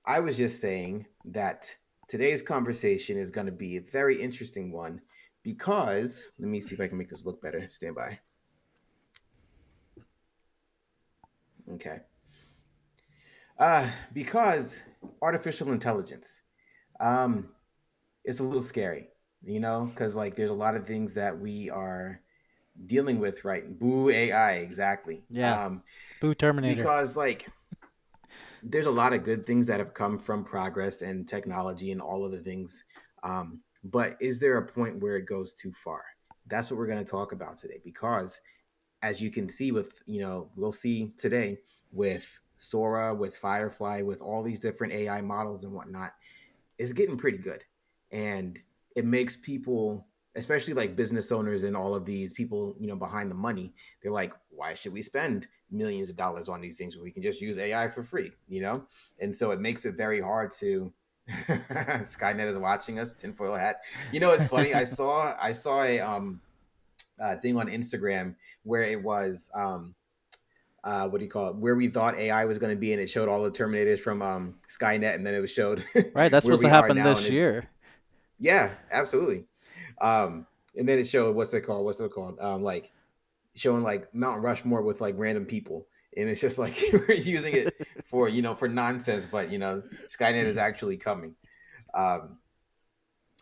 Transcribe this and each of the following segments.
I was just saying that today's conversation is going to be a very interesting one because let me see if I can make this look better. Stand by. Okay. Because artificial intelligence, um, it's a little scary, because like there's a lot of things that we are dealing with, right? Boo AI, exactly. Yeah. Boo Terminator. Because like there's a lot of good things that have come from progress and technology and all of the things. But is there a point where it goes too far? That's what we're going to talk about today. Because as you can see with, we'll see today with Sora, with Firefly, with all these different AI models and whatnot, is getting pretty good. And it makes people, especially like business owners and all of these people, behind the money, they're like, why should we spend millions of dollars on these things when we can just use AI for free? And so it makes it very hard to Skynet is watching us, tinfoil hat. It's funny. I saw a thing on Instagram where it was what do you call it? Where we thought AI was going to be, and it showed all the Terminators from Skynet, and then it was showed Right, that's where supposed to we are happen now, and this it's year. yeah, absolutely. And then it showed What's it called? Like showing like Mount Rushmore with like random people, and it's just like we're using it for nonsense, but Skynet is actually coming. Um,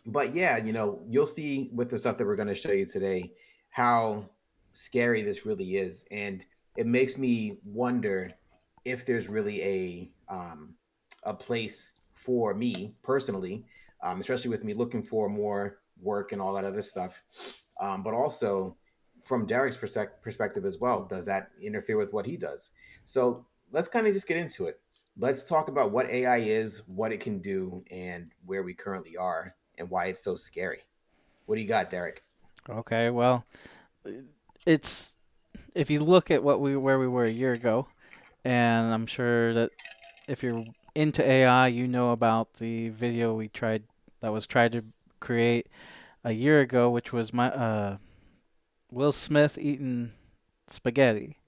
but yeah, you'll see with the stuff that we're going to show you today how scary this really is, and it makes me wonder if there's really a place for me personally, especially with me looking for more work and all that other stuff, but also from Derek's perspective as well. Does that interfere with what he does? So let's kind of just get into it. Let's talk about what AI is, what it can do, and where we currently are and why it's so scary. What do you got, Derek? Okay, well, it's if you look at what we where we were a year ago, and I'm sure that if you're into AI, you know about the video we tried that was tried to create a year ago, which was my Will Smith eating spaghetti,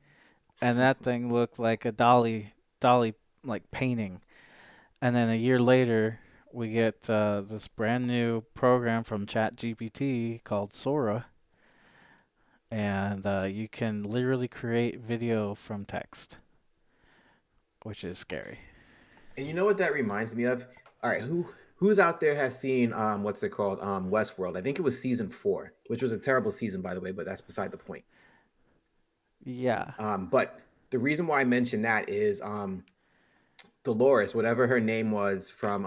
and that thing looked like a dolly like painting. And then a year later, we get this brand new program from ChatGPT called Sora, and you can literally create video from text, which is scary. And you know what that reminds me of? All right, who's out there has seen what's it called? Westworld. I think it was season 4, which was a terrible season by the way, but that's beside the point. Yeah, But the reason why I mentioned that is Dolores, whatever her name was from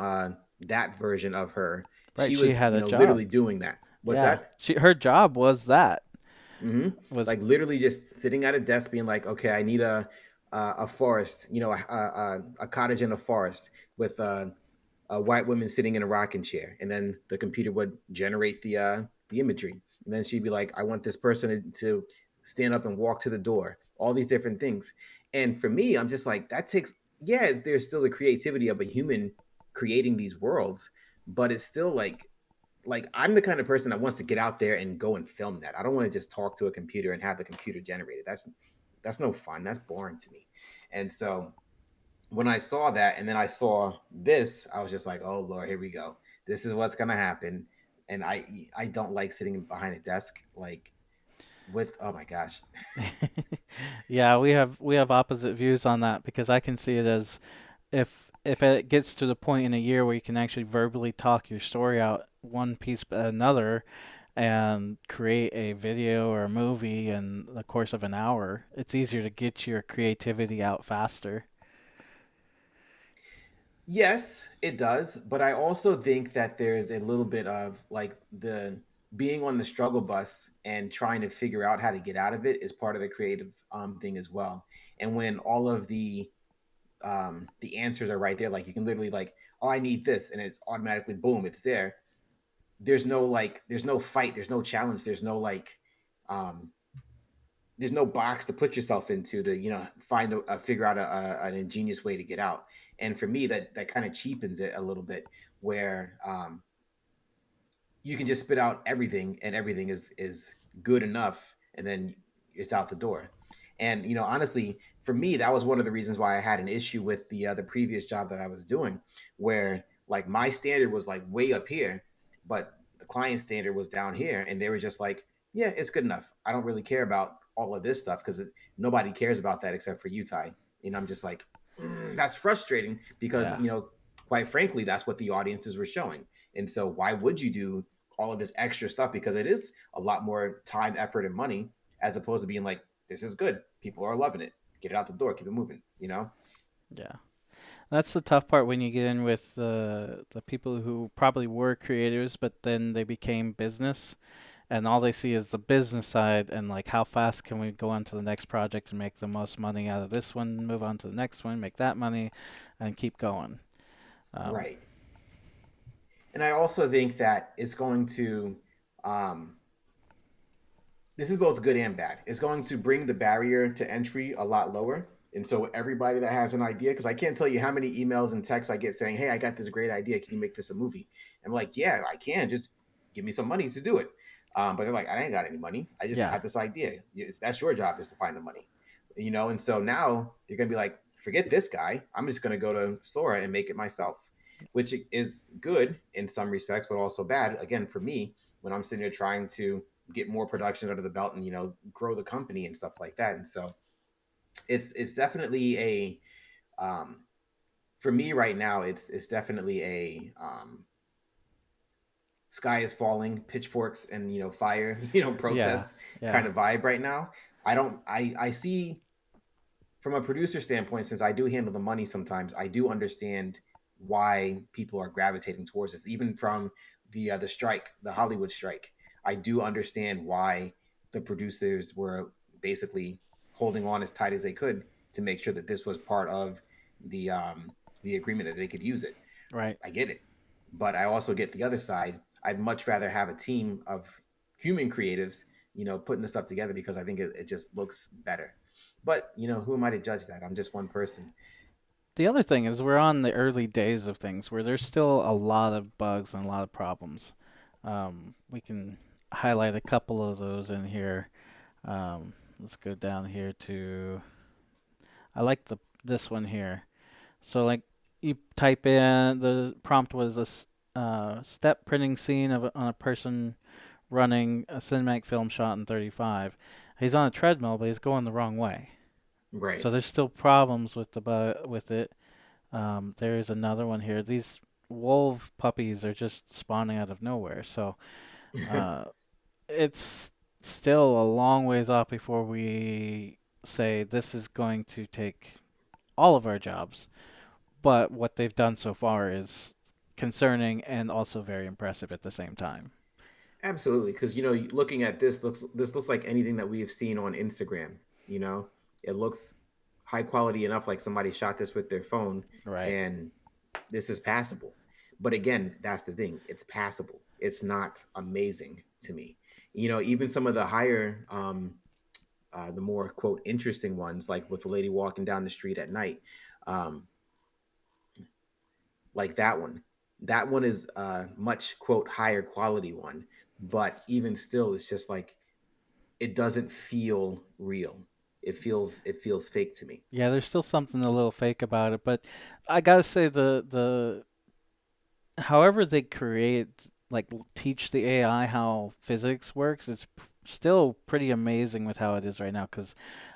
that version of her, right. she She was, had a literally job. doing that. What's Yeah, that? she her job was that hmm was Like literally just sitting at a desk, being like, "Okay, I need a forest, a cottage in a forest with a white woman sitting in a rocking chair," and then the computer would generate the imagery, and then she'd be like, "I want this person to stand up and walk to the door." All these different things, and for me, I'm just like, that takes, yeah, there's still the creativity of a human creating these worlds, but it's still like I'm the kind of person that wants to get out there and go and film that. I don't want to just talk to a computer and have the computer generate it. That's no fun. That's boring to me. And so when I saw that and then I saw this, I was just like, "Oh Lord, here we go. This is what's gonna happen." And I don't like sitting behind a desk like with, oh my gosh. yeah, we have opposite views on that because I can see it as if it gets to the point in a year where you can actually verbally talk your story out one piece by another and create a video or a movie in the course of an hour, it's easier to get your creativity out faster. Yes, it does, but I also think that there's a little bit of like the being on the struggle bus and trying to figure out how to get out of it is part of the creative thing as well. And when all of the answers are right there, like you can literally like, "Oh, I need this," and it's automatically boom, it's there. There's no fight, there's no challenge, um there's no box to put yourself into to find figure out an ingenious way to get out. And for me, that kind of cheapens it a little bit, where you can just spit out everything and everything is good enough, and then it's out the door. And honestly, for me, that was one of the reasons why I had an issue with the previous job that I was doing, where like my standard was like way up here, but the client standard was down here, and they were just like, yeah, it's good enough. I don't really care about all of this stuff because nobody cares about that except for you, Ty. And I'm just like, that's frustrating because Yeah. quite frankly, that's what the audiences were showing. And so why would you do all of this extra stuff? Because it is a lot more time, effort, and money, as opposed to being like, this is good. People are loving it. Get it out the door. Keep it moving. Yeah. That's the tough part when you get in with the people who probably were creators, but then they became business, and all they see is the business side and like how fast can we go on to the next project and make the most money out of this one, move on to the next one, make that money, and keep going. Um, Right. And I also think that it's going to um, this is both good and bad. It's going to bring the barrier to entry a lot lower. And so everybody that has an idea, because I can't tell you how many emails and texts I get saying, "Hey, I got this great idea. Can you make this a movie?" And I'm like, "Yeah, I can. Just give me some money to do it." But they're like, "I ain't got any money. I just yeah, have this idea. That's your job is to find the money." And so now you're gonna be like, "Forget this guy. I'm just gonna go to Sora and make it myself," which is good in some respects, but also bad. Again, for me, when I'm sitting there trying to get more production under the belt and grow the company and stuff like that. And so it's definitely a for me right now it's definitely a sky is falling, pitchforks and fire, yeah, protest yeah, kind of vibe right now. I see from a producer standpoint, since I do handle the money sometimes, I do understand why people are gravitating towards this. Even from the strike, the Hollywood strike, I do understand why the producers were basically holding on as tight as they could to make sure that this was part of the agreement that they could use it. right. I get it, but I also get the other side. I'd much rather have a team of human creatives, putting this stuff together because I think it just looks better. But who am I to judge that? I'm just one person. The other thing is we're on the early days of things where there's still a lot of bugs and a lot of problems. We can highlight a couple of those in here. Let's go down here to. I like the this one here. So like you type in the prompt was step printing scene on a person running a cinematic film shot in 35. He's on a treadmill, but he's going the wrong way. Right. So there's still problems with with it. There is another one here. These wolf puppies are just spawning out of nowhere. So uh, it's still a long ways off before we say this is going to take all of our jobs. But what they've done so far is concerning and also very impressive at the same time. Absolutely, because looking at this looks like anything that we have seen on Instagram. You know, it looks high quality enough, like somebody shot this with their phone, Right. and this is passable. But again, that's the thing. It's passable. It's not amazing to me. Even some of the higher, the more quote interesting ones, like with the lady walking down the street at night, um, like that one. That one is a much quote higher quality one, but even still, it's just like it doesn't feel real. It feels fake to me. Yeah, there's still something a little fake about it, but I gotta say the however they create teach the AI how physics works, it's still pretty amazing with how it is right now. Because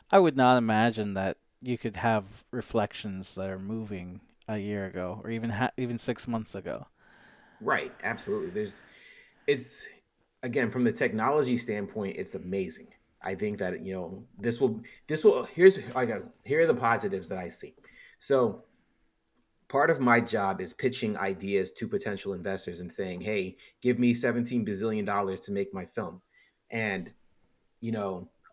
I would not imagine that you could have reflections that are moving a year ago, or even 6 months ago. Right, absolutely. It's again from the technology standpoint, it's amazing. I think that this will here are the positives that I see. So part of my job is pitching ideas to potential investors and saying, "Hey, give me $17 bazillion to make my film," and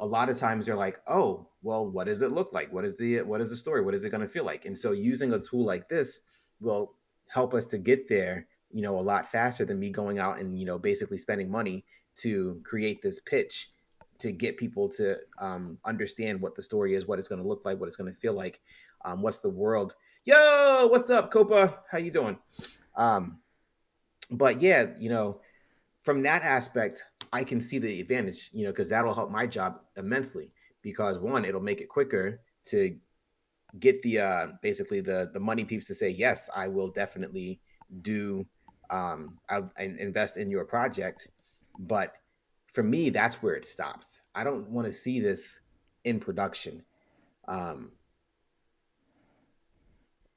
a lot of times they're like, "Oh, well, what does it look like? What is the story? What is it going to feel like?" And so using a tool like this will help us to get there, a lot faster than me going out and basically spending money to create this pitch to get people to understand what the story is, what it's going to look like, what it's going to feel like, what's the world. Yo, what's up, Copa? How you doing? Um, but yeah, from that aspect, I can see the advantage, because that'll help my job immensely. because one, it'll make it quicker to get the basically the money peeps to say yes, I will definitely do I'll invest in your project. But for me, that's where it stops. I don't want to see this in production. um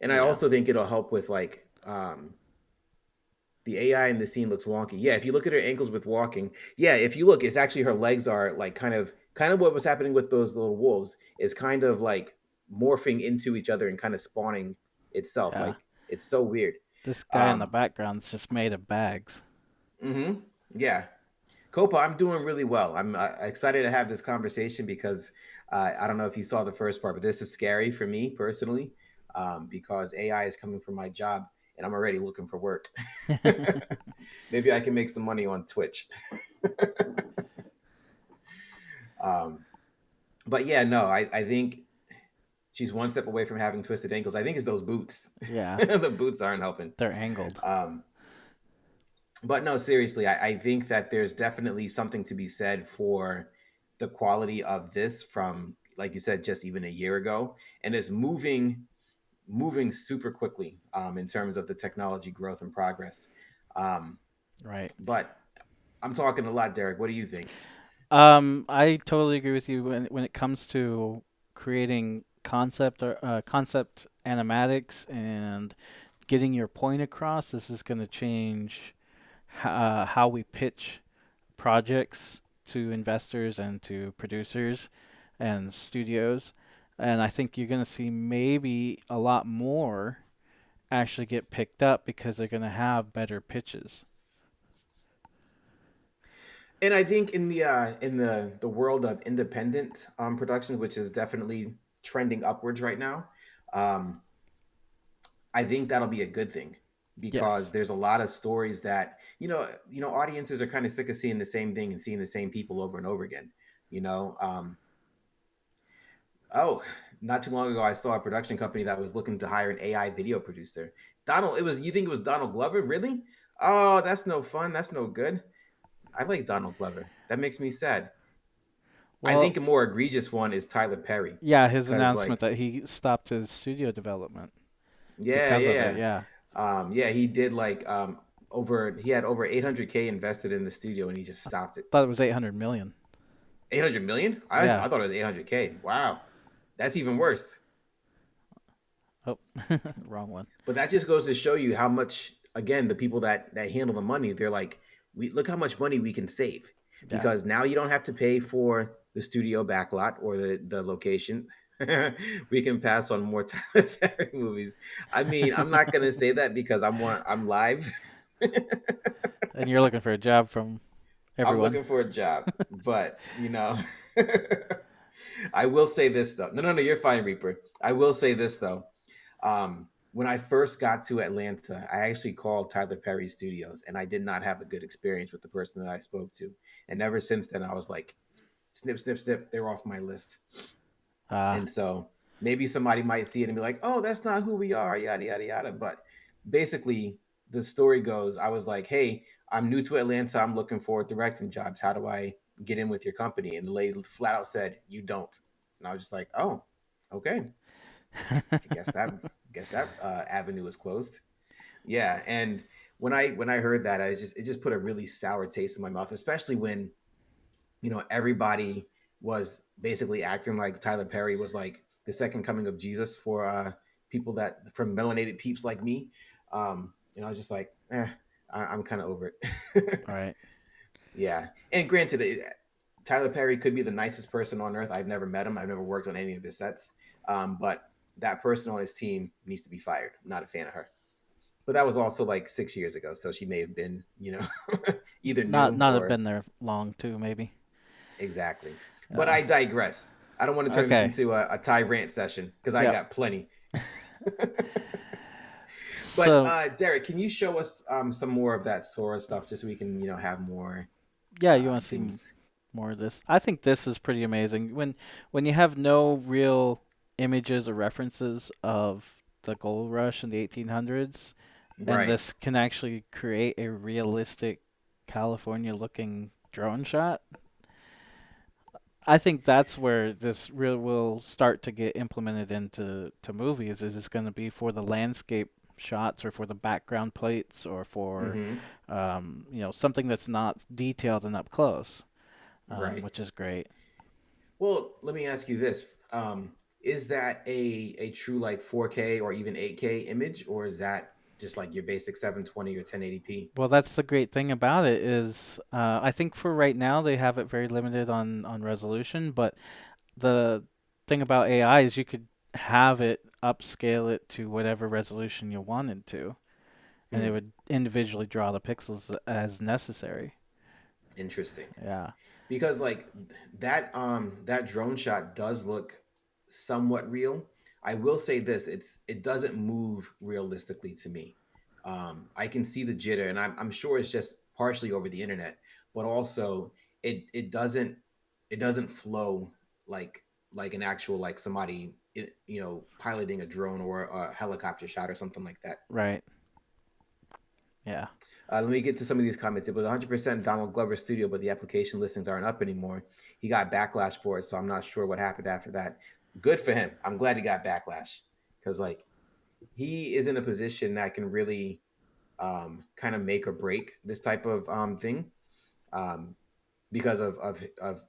and I Yeah. also think it'll help with like the AI in the scene looks wonky. Yeah, if you look at her ankles with walking, yeah, if you look, it's actually her legs are like kind of what was happening with those little wolves is kind of like morphing into each other and kind of spawning itself. Yeah. Like it's so weird. This guy in the Um, background's just made of bags. yeah, Copa, I'm doing really well. I'm excited to have this conversation because I don't know if you saw the first part, but this is scary for me personally because AI is coming from my job and I'm already looking for work. Maybe I can make some money on Twitch. um, but yeah, no, I think she's one step away from having twisted ankles. I think it's those boots. Yeah. The boots aren't helping. They're angled. Um, but no, seriously, I think that there's definitely something to be said for the quality of this from, like you said, just even a year ago, and it's moving super quickly in terms of the technology growth and progress. Um, Right. but I'm talking a lot, Derek. What do you think? I totally agree with you when it comes to creating concept animatics and getting your point across. This is going to change how we pitch projects to investors and to producers and studios. And I think you're going to see maybe a lot more actually get picked up because they're going to have better pitches. And I think in the world of independent productions, which is definitely trending upwards right now, um, I think that'll be a good thing because Yes. there's a lot of stories that audiences are kind of sick of seeing the same thing and seeing the same people over and over again. You know, oh, not too long ago, I saw a production company that was looking to hire an AI video producer. Donald, it was you think it was Donald Glover? Really? Oh, that's no fun. That's no good. I like Donald Glover. That makes me sad. I Well, think a more egregious one is Tyler Perry, yeah, his because announcement like, that he stopped his studio development yeah, because of it. yeah, Yeah. yeah, he did like over he had over 800K invested in the studio and he just stopped it. Thought it was 800 million. 800 million? Yeah. I thought it was 800K. Wow, that's even worse. Oh, wrong one. But that just goes to show you how much, again, the people that handle the money, they're like, we look how much money we can save Yeah. because now you don't have to pay for the studio backlot or the location. We can pass on more Tyler Perry movies. I mean, I'm not gonna say that because I'm live. And you're looking for a job from I'm everyone. looking for a job, but I will say this though. No, no, no, you're fine, Reaper. I will say this though. When I first got to Atlanta, I actually called Tyler Perry Studios, and I did not have a good experience with the person that I spoke to. And ever since then, I was like, snip, snip, snip. They're off my list. Ah, And so maybe somebody might see it and be like, "Oh, that's not who we are," yada yada yada. But basically, the story goes, I was like, "Hey, I'm new to Atlanta. I'm looking for directing jobs. How do I get in with your company?" And the lady flat out said, "You don't." And I was just like, "Oh, okay. I guess that avenue is closed." Yeah, and when I heard that, it just put a really sour taste in my mouth, especially when everybody was basically acting like Tyler Perry was like the second coming of Jesus for people that from melanated peeps like me. And I was just like, I'm kind of over it. right. Yeah, and granted, Tyler Perry could be the nicest person on earth. I've never met him. I've never worked on any of his sets. But that person on his team needs to be fired. I'm not a fan of her. But that was also like 6 years ago, so she may have been, either new Not have or been there long too, maybe. exactly. But Uh, I digress. I don't want to turn this okay. into a Ty rant session because I Yep. got plenty. But So Derek, can you show us some more of that Sora stuff just so we can, have more yeah, you want to see things? more of this? I think this is pretty amazing. When you have no real images or references of the gold rush in the 1800s, and Right. this can actually create a realistic California looking drone shot. I think that's where this real will start to get implemented into movies. Is it's going to be for the landscape shots or for the background plates or for Hmm. something that's not detailed and up close, Right. which is great. Well, let me ask you this. Is that a true like 4K or even 8K image, or is that just like your basic 720 or 1080p? Well, that's the great thing about it is I think for right now they have it very limited on resolution, but the thing about AI is you could have it upscale it to whatever resolution you wanted to, and it Hmm. would individually draw the pixels as necessary. Interesting. Yeah. Because like that drone shot does look somewhat real. I will say this, it doesn't move realistically to me. I can see the jitter, and I'm sure it's just partially over the internet, but also it doesn't flow like like an actual like somebody piloting a drone or a helicopter shot or something like that. Right. Yeah. Let me get to some of these comments. It was 100% Donald Glover's studio, but the application listings aren't up anymore. He got backlash for it, so I'm not sure what happened after that. Good for him. I'm glad he got backlash because like he is in a position that can really kind of make or break this type of thing um, because of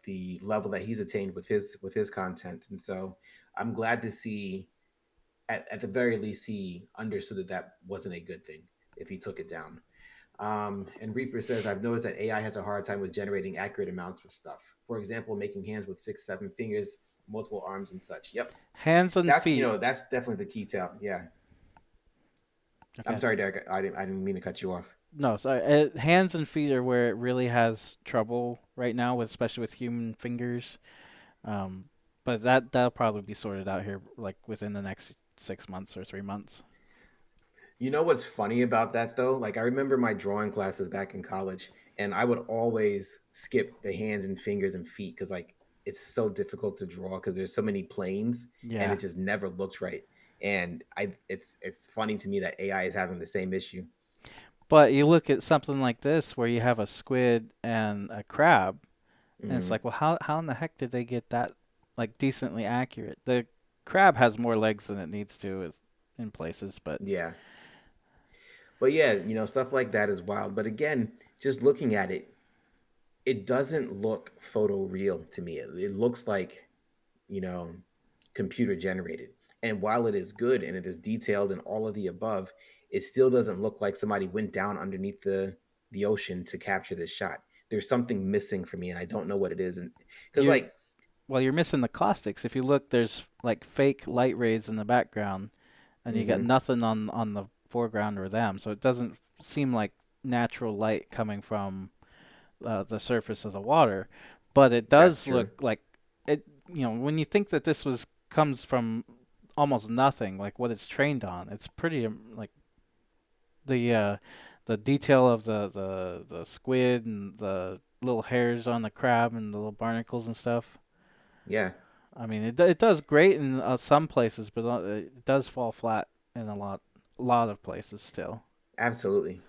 the level that he's attained with his content. And so I'm glad to see at the very least he understood that that wasn't a good thing if he took it down. And Reaper says, I've noticed that AI has a hard time with generating accurate amounts of stuff. For example, making hands with 6, 7 fingers, multiple arms, and such. Yep. Hands and That's, feet. that's definitely the key tell. Yeah. I'm Okay. sorry, Derek. I didn't mean to cut you off. No, sorry. Hands and feet are where it really has trouble right now, with especially with human fingers. Um, but that'll probably be sorted out here like within the next 6 months or 3 months. You know what's funny about that though? Like I remember my drawing classes back in college, and I would always skip the hands and fingers and feet because like it's so difficult to draw because there's so many planes and Yeah. it just never looked right. And it's funny to me that AI is having the same issue. But you look at something like this where you have a squid and a crab, and it's Hmm. like, well, how in the heck did they get that like decently accurate? The crab has more legs than it needs to is in places, but Yeah. But yeah, stuff like that is wild. But again, just looking at it, it doesn't look photo real to me. It looks like, you know, computer generated. And while it is good and it is detailed and all of the above, it still doesn't look like somebody went down underneath the ocean to capture this shot. There's something missing for me and I don't know what it is. And because you like, well, you're missing the caustics. If you look, there's like fake light rays in the background, and you got hmm, nothing on the foreground or them, so it doesn't seem like natural light coming from the surface of the water. But it that's does true. look like it. When you think that this was comes from almost nothing, like what it's trained on, it's pretty like the uh, the detail of the squid and the little hairs on the crab and the little barnacles and stuff. Yeah, I mean, it does great in some places, but it does fall flat in a lot of places still. absolutely.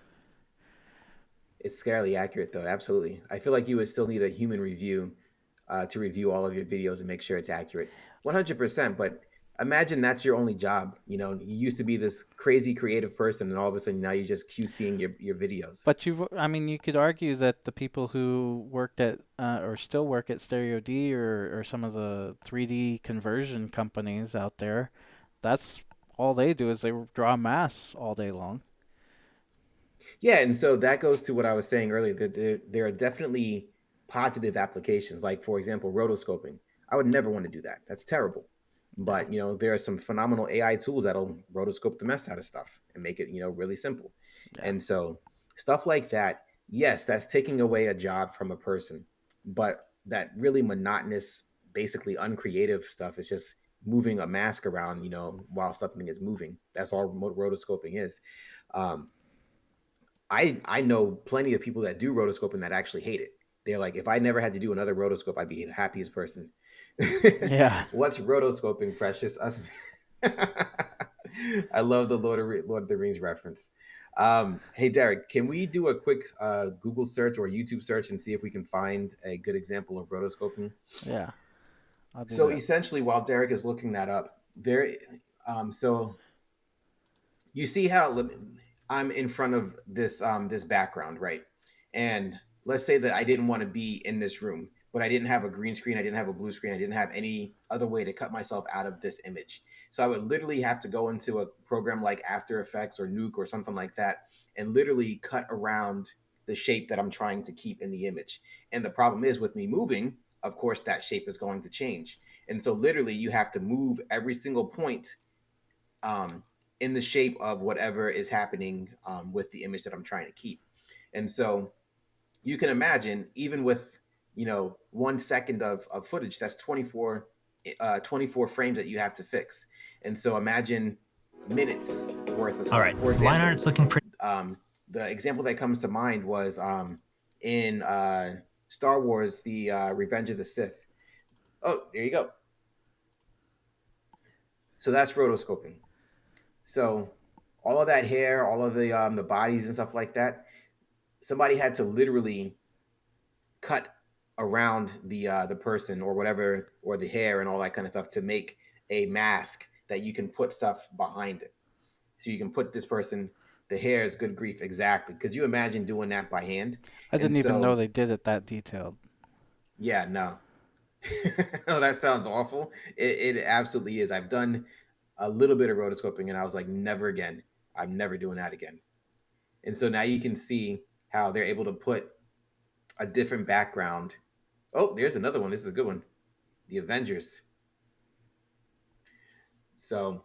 It's scarily accurate though. Absolutely. I feel like you would still need a human review to review all of your videos and make sure it's accurate. 100%. But imagine that's your only job. You used to be this crazy creative person, and all of a sudden now you're just QCing your videos. But I mean, you could argue that the people who worked at or still work at Stereo D or some of the 3D conversion companies out there, that's all they do is they draw mass all day long. Yeah, and so that goes to what I was saying earlier, that there are definitely positive applications. Like for example, rotoscoping. I would never want to do that. That's terrible. Yeah, But there are some phenomenal AI tools that'll rotoscope the mess out of stuff and make it really simple. yeah. And so stuff like that, yes, that's taking away a job from a person. But that really monotonous, basically uncreative stuff is just moving a mask around, while something is moving. That's all rotoscoping is. Um, I know plenty of people that do rotoscoping that actually hate it. They're like, if I never had to do another rotoscope, I'd be the happiest person. Yeah, What's rotoscoping, precious? Us. I love the Lord of the Rings reference. Hey Derek, can we do a quick Google search or YouTube search and see if we can find a good example of rotoscoping? yeah. I'll do So that. essentially, while Derek is looking that up, so you see how I'm in front of this background, right? And let's say that I didn't want to be in this room, but I didn't have a green screen, I didn't have a blue screen, I didn't have any other way to cut myself out of this image. So I would literally have to go into a program like After Effects or Nuke or something like that and literally cut around the shape that I'm trying to keep in the image. And the problem is with me moving, of course that shape is going to change. And so literally you have to move every single point um, in the shape of whatever is happening with the image that I'm trying to keep. And so you can imagine, even with 1 second of footage, that's 24 frames that you have to fix. And so imagine minutes worth of All stuff. right, For line example, art's looking pretty. the example that comes to mind was in Star Wars, the Revenge of the Sith. Oh, there you go. So that's rotoscoping. So all of that hair, all of the bodies and stuff like that, somebody had to literally cut around the person or whatever, or the hair and all that kind of stuff to make a mask that you can put stuff behind it. So you can put this person, the hair is good grief, exactly. Could you imagine doing that by hand? I And didn't even know so they did it that detailed. yeah, no. Oh, that sounds awful. It absolutely is. I've done a little bit of rotoscoping and I was like, never again. I'm never doing that again. And so now you can see how they're able to put a different background. Oh, there's another one. This is a good one. The Avengers. So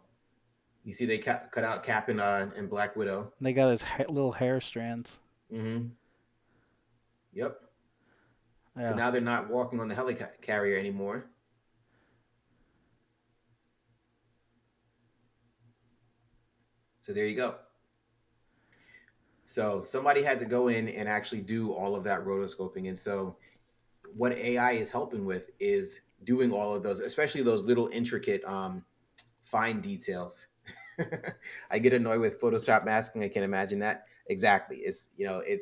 you see they cut out Cap and Black Widow. They got his little hair strands. Mm-hmm. Yep. So Yeah. now they're not walking on the helicarrier anymore. So there you go. So somebody had to go in and actually do all of that rotoscoping. And so what AI is helping with is doing all of those, especially those little intricate fine details. I get annoyed with Photoshop masking. I can imagine that. Exactly. It's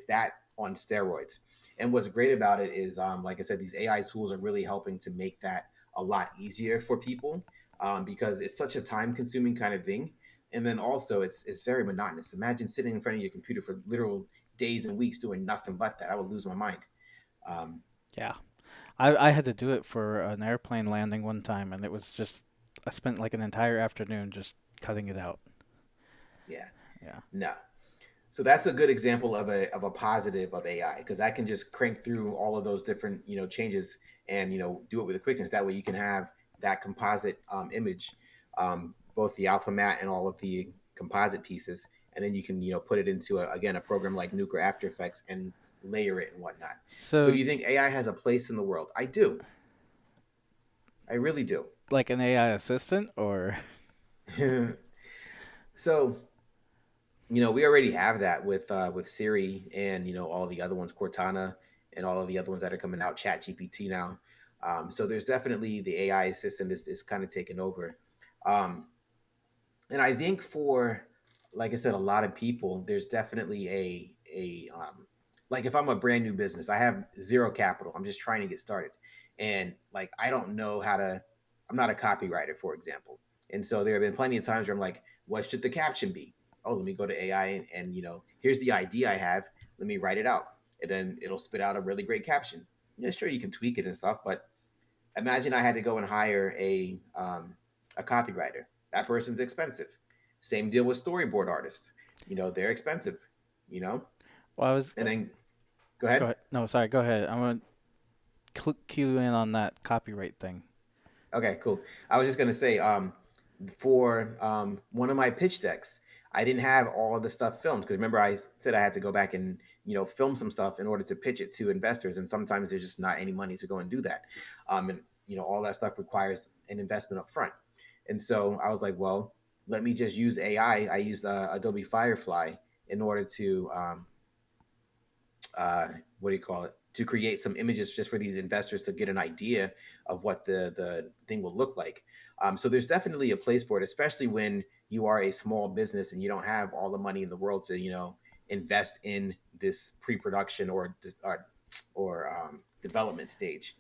that on steroids. And what's great about it is, like I said, these AI tools are really helping to make that a lot easier for people because it's such a time consuming kind of thing. And then also it's very monotonous. Imagine sitting in front of your computer for literal days and weeks doing nothing but that. I would lose my mind. Um, Yeah. I had to do it for an airplane landing one time, and it was just, I spent like an entire afternoon just cutting it out. yeah, Yeah. no. So that's a good example of a positive of AI because I can just crank through all of those different changes and do it with a quickness. That way you can have that composite image, both the alpha matte and all of the composite pieces, and then you can put it into again a program like Nuke or After Effects and layer it and whatnot. So do So, you think AI has a place in the world? I do. I really do. like an AI assistant, or So we already have that with Siri and all the other ones, Cortana, and all of the other ones that are coming out, Chat GPT now. So there's definitely the AI assistant is kind of taking over. Um, and I think for, like I said, a lot of people, there's definitely a like if I'm a brand new business, I have zero capital. I'm just trying to get started, and like I don't know how to. I'm not a copywriter, for example, and so there have been plenty of times where I'm like, what should the caption be? Oh, let me go to AI and here's the idea I have. Let me write it out, and then it'll spit out a really great caption. Yeah, sure, you can tweak it and stuff, but imagine I had to go and hire a copywriter. That person's expensive. Same deal with storyboard artists. They're expensive. You know, well, I was. and then go Go ahead. ahead. No, sorry. Go ahead. I'm gonna cue in on that copyright thing. Okay, cool. I was just gonna say, for one of my pitch decks, I didn't have all of the stuff filmed because remember I said I had to go back and film some stuff in order to pitch it to investors, and sometimes there's just not any money to go and do that, and all that stuff requires an investment up front. And so I was like, well, let me just use AI. I used Adobe Firefly in order to what do you call it, to create some images just for these investors to get an idea of what the thing will look like. So there's definitely a place for it, especially when you are a small business and you don't have all the money in the world to invest in this pre-production or development stage.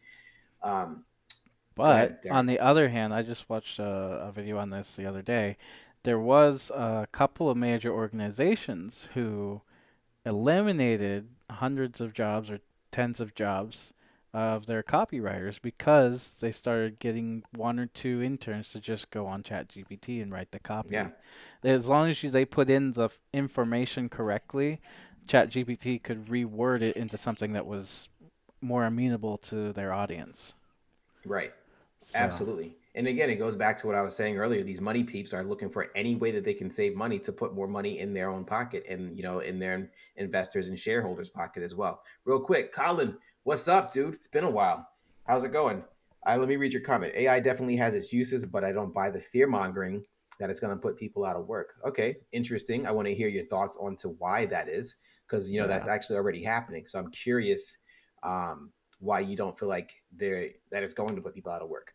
um, Go But ahead, on Derek. the other hand, I just watched a video on this the other day. There was a couple of major organizations who eliminated hundreds of jobs or tens of jobs of their copywriters because they started getting one or two interns to just go on ChatGPT and write the Yeah, copy. As long as they put in the information correctly, ChatGPT could reword it into something that was more amenable to their audience. right. So Absolutely. And again, it goes back to what I was saying earlier. These money peeps are looking for any way that they can save money to put more money in their own pocket and, in their investors and shareholders' pocket as well. Real quick, Colin, what's up, dude? It's been a while. How's it going? Let me read your comment. AI definitely has its uses, but I don't buy the fear mongering that it's going to put people out of work. Okay, interesting. I want to hear your thoughts on to why that is, because that's yeah, actually already happening. So I'm curious why you don't feel like that it's going to put people out of work.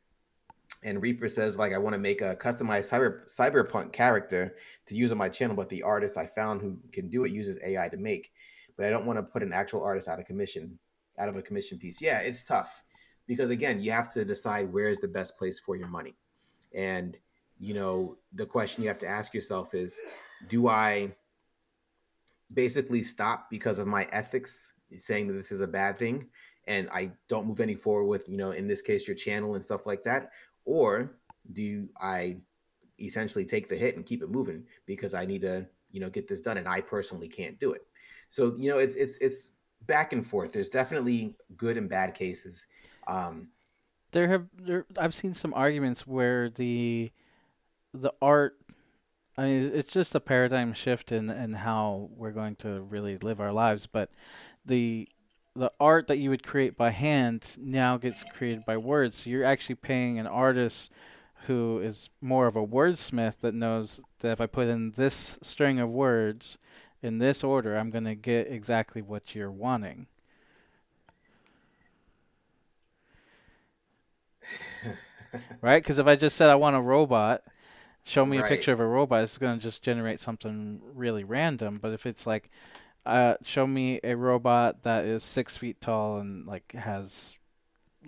And Reaper says, like, I want to make a customized cyberpunk character to use on my channel, but the artist I found who can do it uses AI to make. But I don't want to put an actual artist out of a commission piece. Yeah, it's tough because again, you have to decide where is the best place for your money. And the question you have to ask yourself is, do I basically stop because of my ethics, saying that this is a bad thing, and I don't move any forward with, in this case, your channel and stuff like that? Or do I essentially take the hit and keep it moving because I need to, get this done and I personally can't do it? So, it's back and forth. There's definitely good and bad cases. Um, I've seen some arguments where the art. I mean, it's just a paradigm shift in how we're going to really live our lives. But the the art that you would create by hand now gets created by words. So you're actually paying an artist who is more of a wordsmith that knows that if I put in this string of words in this order, I'm going to get exactly what you're wanting, right? Because if I just said I want a robot, show me a right. picture of a robot, it's going to just generate something really random. But if it's like, show me a robot that is 6 feet tall and like has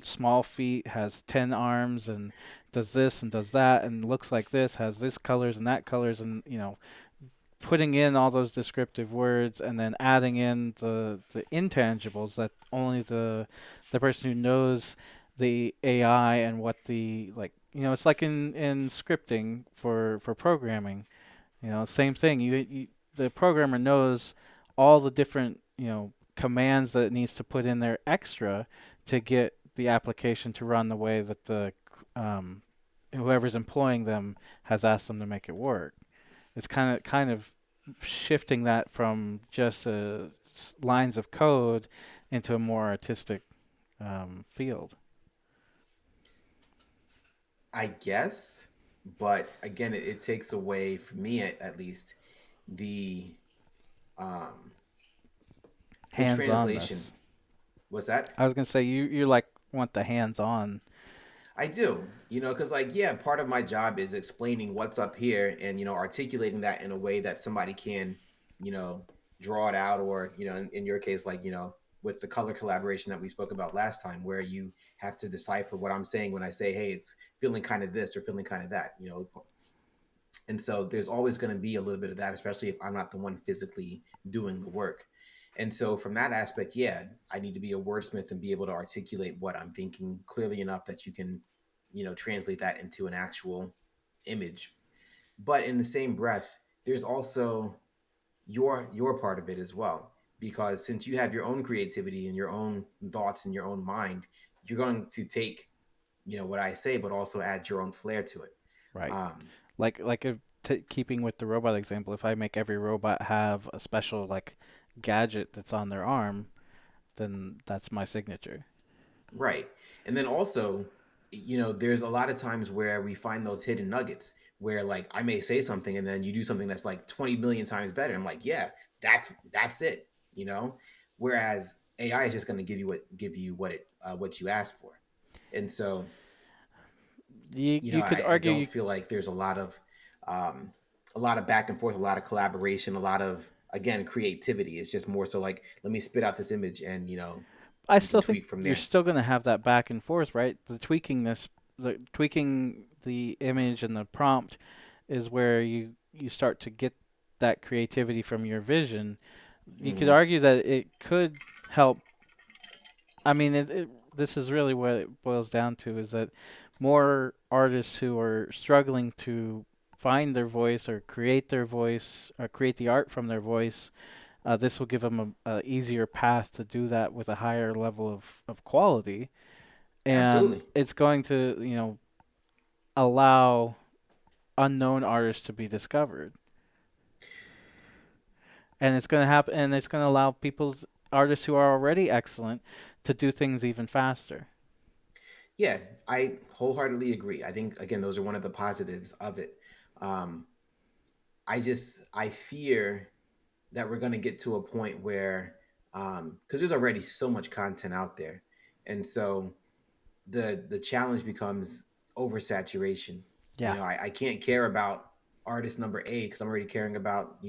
small feet, has 10 arms, and does this and does that, and looks like this, has this colors and that colors, and putting in all those descriptive words and then adding in the intangibles that only the person who knows the AI and what the like it's like in scripting for programming. Same thing. The programmer knows all the different commands that it needs to put in there extra to get the application to run the way that the um, whoever's employing them has asked them to make it work. It's kind of shifting that from just lines of code into a more artistic field. I guess, but again, it takes away, for me at least, the um the Hands translation. onness. What's that? I was gonna say you like want the hands on. I do, because like, yeah, part of my job is explaining what's up here and articulating that in a way that somebody can, you know, draw it out, or in your case, like with the color collaboration that we spoke about last time, where you have to decipher what I'm saying when I say, hey, it's feeling kind of this or feeling kind of that, and so there's always going to be a little bit of that, especially if I'm not the one physically doing the work. And so from that aspect, yeah, I need to be a wordsmith and be able to articulate what I'm thinking clearly enough that you can, translate that into an actual image. But in the same breath, there's also your part of it as well, because since you have your own creativity and your own thoughts and your own mind, you're going to take, what I say, but also add your own flair to it. Right. um Like if keeping with the robot example, if I make every robot have a special like gadget that's on their arm, then that's my signature. Right. And then also, there's a lot of times where we find those hidden nuggets where like I may say something and then you do something that's like 20 million times better. I'm like, yeah, that's it, Whereas AI is just going to give you what you ask for. And so, You could I argue don't feel like there's um a lot of back and forth, a lot of collaboration, a lot of, again, creativity. It's just more so like, let me spit out this image and I we can still think tweak from you're there. still going to have that back and forth, right? The tweaking this the tweaking the image and the prompt is where you start to get that creativity from your vision. You could Hmm. argue that it could help. I mean, this is really what it boils down to is that more artists who are struggling to find their voice or create their voice or create the art from their voice, this will give them a easier path to do that with a higher level of quality. And Absolutely. it's going to, allow unknown artists to be discovered. And it's going to happen, and it's going to allow people, artists who are already excellent, to do things even faster. Yeah, I wholeheartedly agree. I think again, those are one of the positives of it. Um, I fear that we're going to get to a point where, because there's already so much content out there, and so the challenge becomes oversaturation. Yeah, I can't care about artist number A because I'm already caring about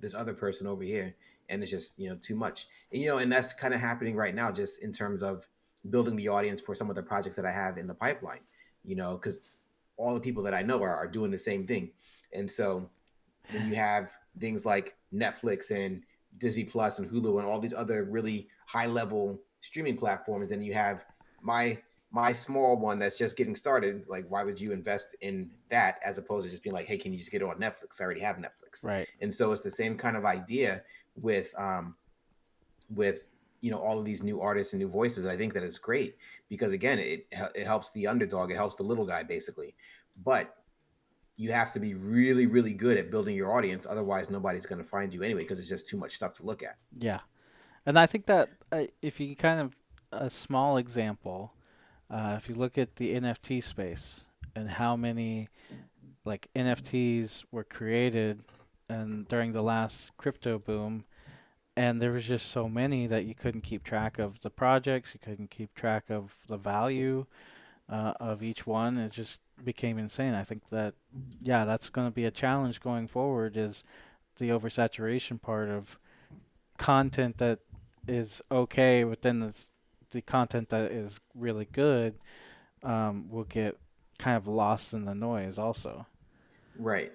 this other person over here, and it's just too much. And that's kind of happening right now, just in terms of building the audience for some of the projects that I have in the pipeline. Because all the people that I know are doing the same thing, and so when you have things like Netflix and Disney Plus and Hulu and all these other really high level streaming platforms, then you have my my small one that's just getting started. Like, why would you invest in that as opposed to just being like, hey, can you just get it on Netflix? I already have Netflix. right. And so it's the same kind of idea with with all of these new artists and new voices. I think that it's great because again, it helps the underdog, it helps the little guy basically. But you have to be really, really good at building your audience. Otherwise, nobody's going to find you anyway because it's just too much stuff to look at. Yeah. And I think that if you kind of a small example, if you look at the NFT space and how many like NFTs were created and during the last crypto boom, and there was just so many that you couldn't keep track of the projects, you couldn't keep track of the value of each one. It just became insane. I think that yeah, that's going to be a challenge going forward is the oversaturation part of content that is okay, but then the content that is really good will get kind of lost in the noise also. Right.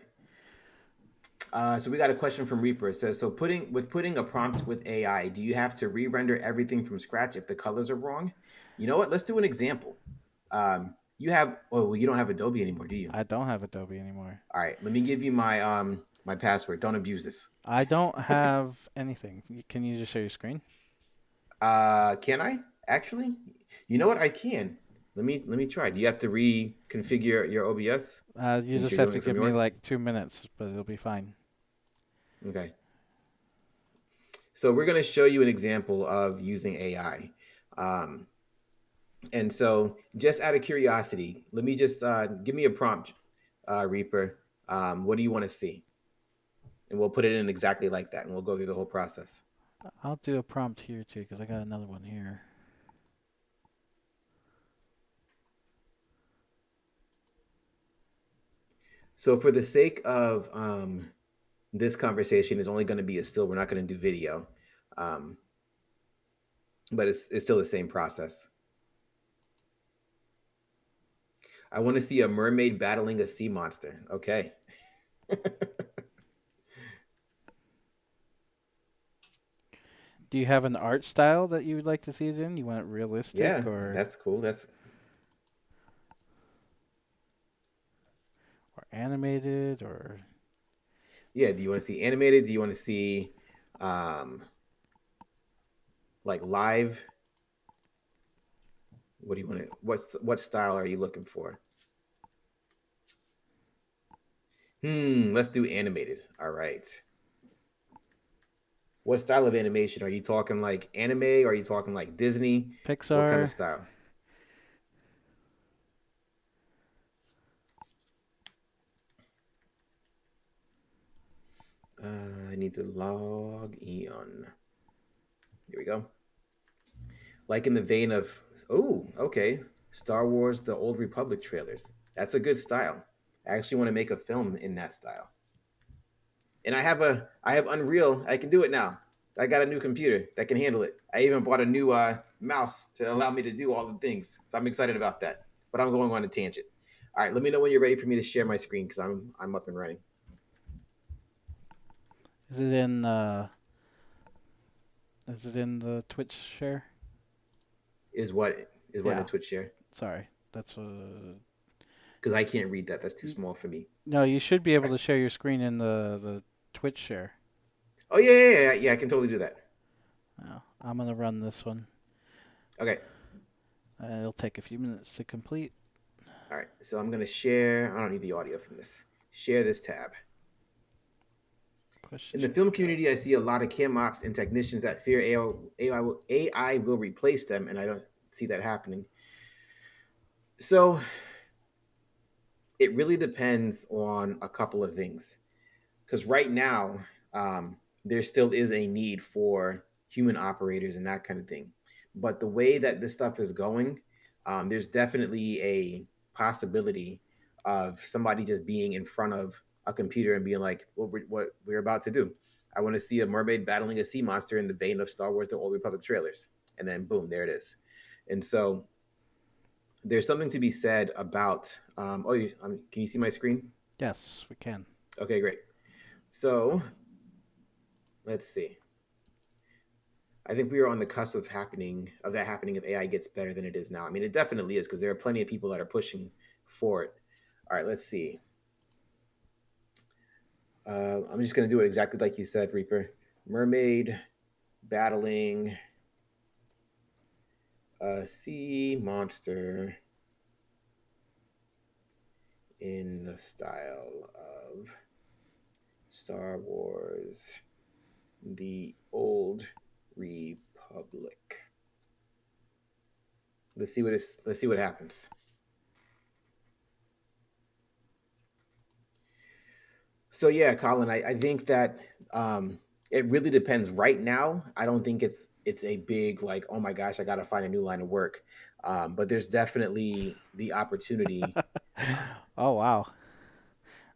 So we got a question from Reaper. It says, so putting a prompt with AI, do you have to re-render everything from scratch if the colors are wrong? You know what? Let's do an example. You have oh well, you don't have Adobe anymore, do you? I don't have Adobe anymore. All right, let me give you my password. Don't abuse this. I don't have anything. Can you just share your screen? Can I actually? You know what? I can. Let me try. Do you have to reconfigure your OBS You since just you're have doing to it from give me yours? like 2 minutes, but it'll be fine. Okay. So we're going to show you an example of using AI. Um, and so, just out of curiosity, let me just give me a prompt, Reaper. What do you want to see? And we'll put it in exactly like that, and we'll go through the whole process. I'll do a prompt here too because I got another one here. So, for the sake of this conversation, is only going to be a still. We're not going to do video, um, but it's still the same process. I want to see a mermaid battling a sea monster. Okay. Do you have an art style that you would like to see it in? You want it realistic Yeah, or that's cool. That's animated or yeah. Do you want to see animated? Do you want to see um like live? What do you want to? What style are you looking for? Let's do animated. All right. What style of animation are you talking? Like anime? Or are you talking like Disney? What kind of Pixar? style? I need to log in. Here we go. Like in the vein of, oh, okay, Star Wars: The Old Republic trailers. That's a good style. I actually want to make a film in that style. And I have Unreal. I can do it now. I got a new computer that can handle it. I even bought a new mouse to allow me to do all the things. So I'm excited about that. but I'm going on a tangent. All right, let me know when you're ready for me to share my screen because I'm up and running. Is it in? Is it in the Twitch share? Is what in the Yeah. Twitch share? Sorry. That's Because I can't read that. That's too small for me. no. You should be able All right. to share your screen in the Twitch share. Oh yeah. I can totally do that. Oh, I'm gonna run this one. Okay. It'll take a few minutes to complete. All right. So I'm gonna share. I don't need the audio from this. Share this tab. Push In the check film out. community, I see a lot of cam ops and technicians that fear AI will replace them, and I don't see that happening. So it really depends on a couple of things. Because right now, there still is a need for human operators and that kind of thing. But the way that this stuff is going, there's definitely a possibility of somebody just being in front of a computer and being like, what we're about to do. I want to see a mermaid battling a sea monster in the vein of Star Wars: The Old Republic trailers. And then boom, there it is. And so there's something to be said about, can you see my screen? Yes, we can. Okay, great. So let's see. I think we are on the cusp of that happening if AI gets better than it is now. I mean, it definitely is because there are plenty of people that are pushing for it. All right, let's see. I'm just gonna do it exactly like you said, Reaper. Mermaid battling a sea monster in the style of Star Wars: The Old Republic. Let's see what happens. So yeah, Colin, I think that it really depends. Right now, I don't think it's a big like, oh my gosh, I got to find a new line of work. But there's definitely the opportunity. Uh, Oh wow,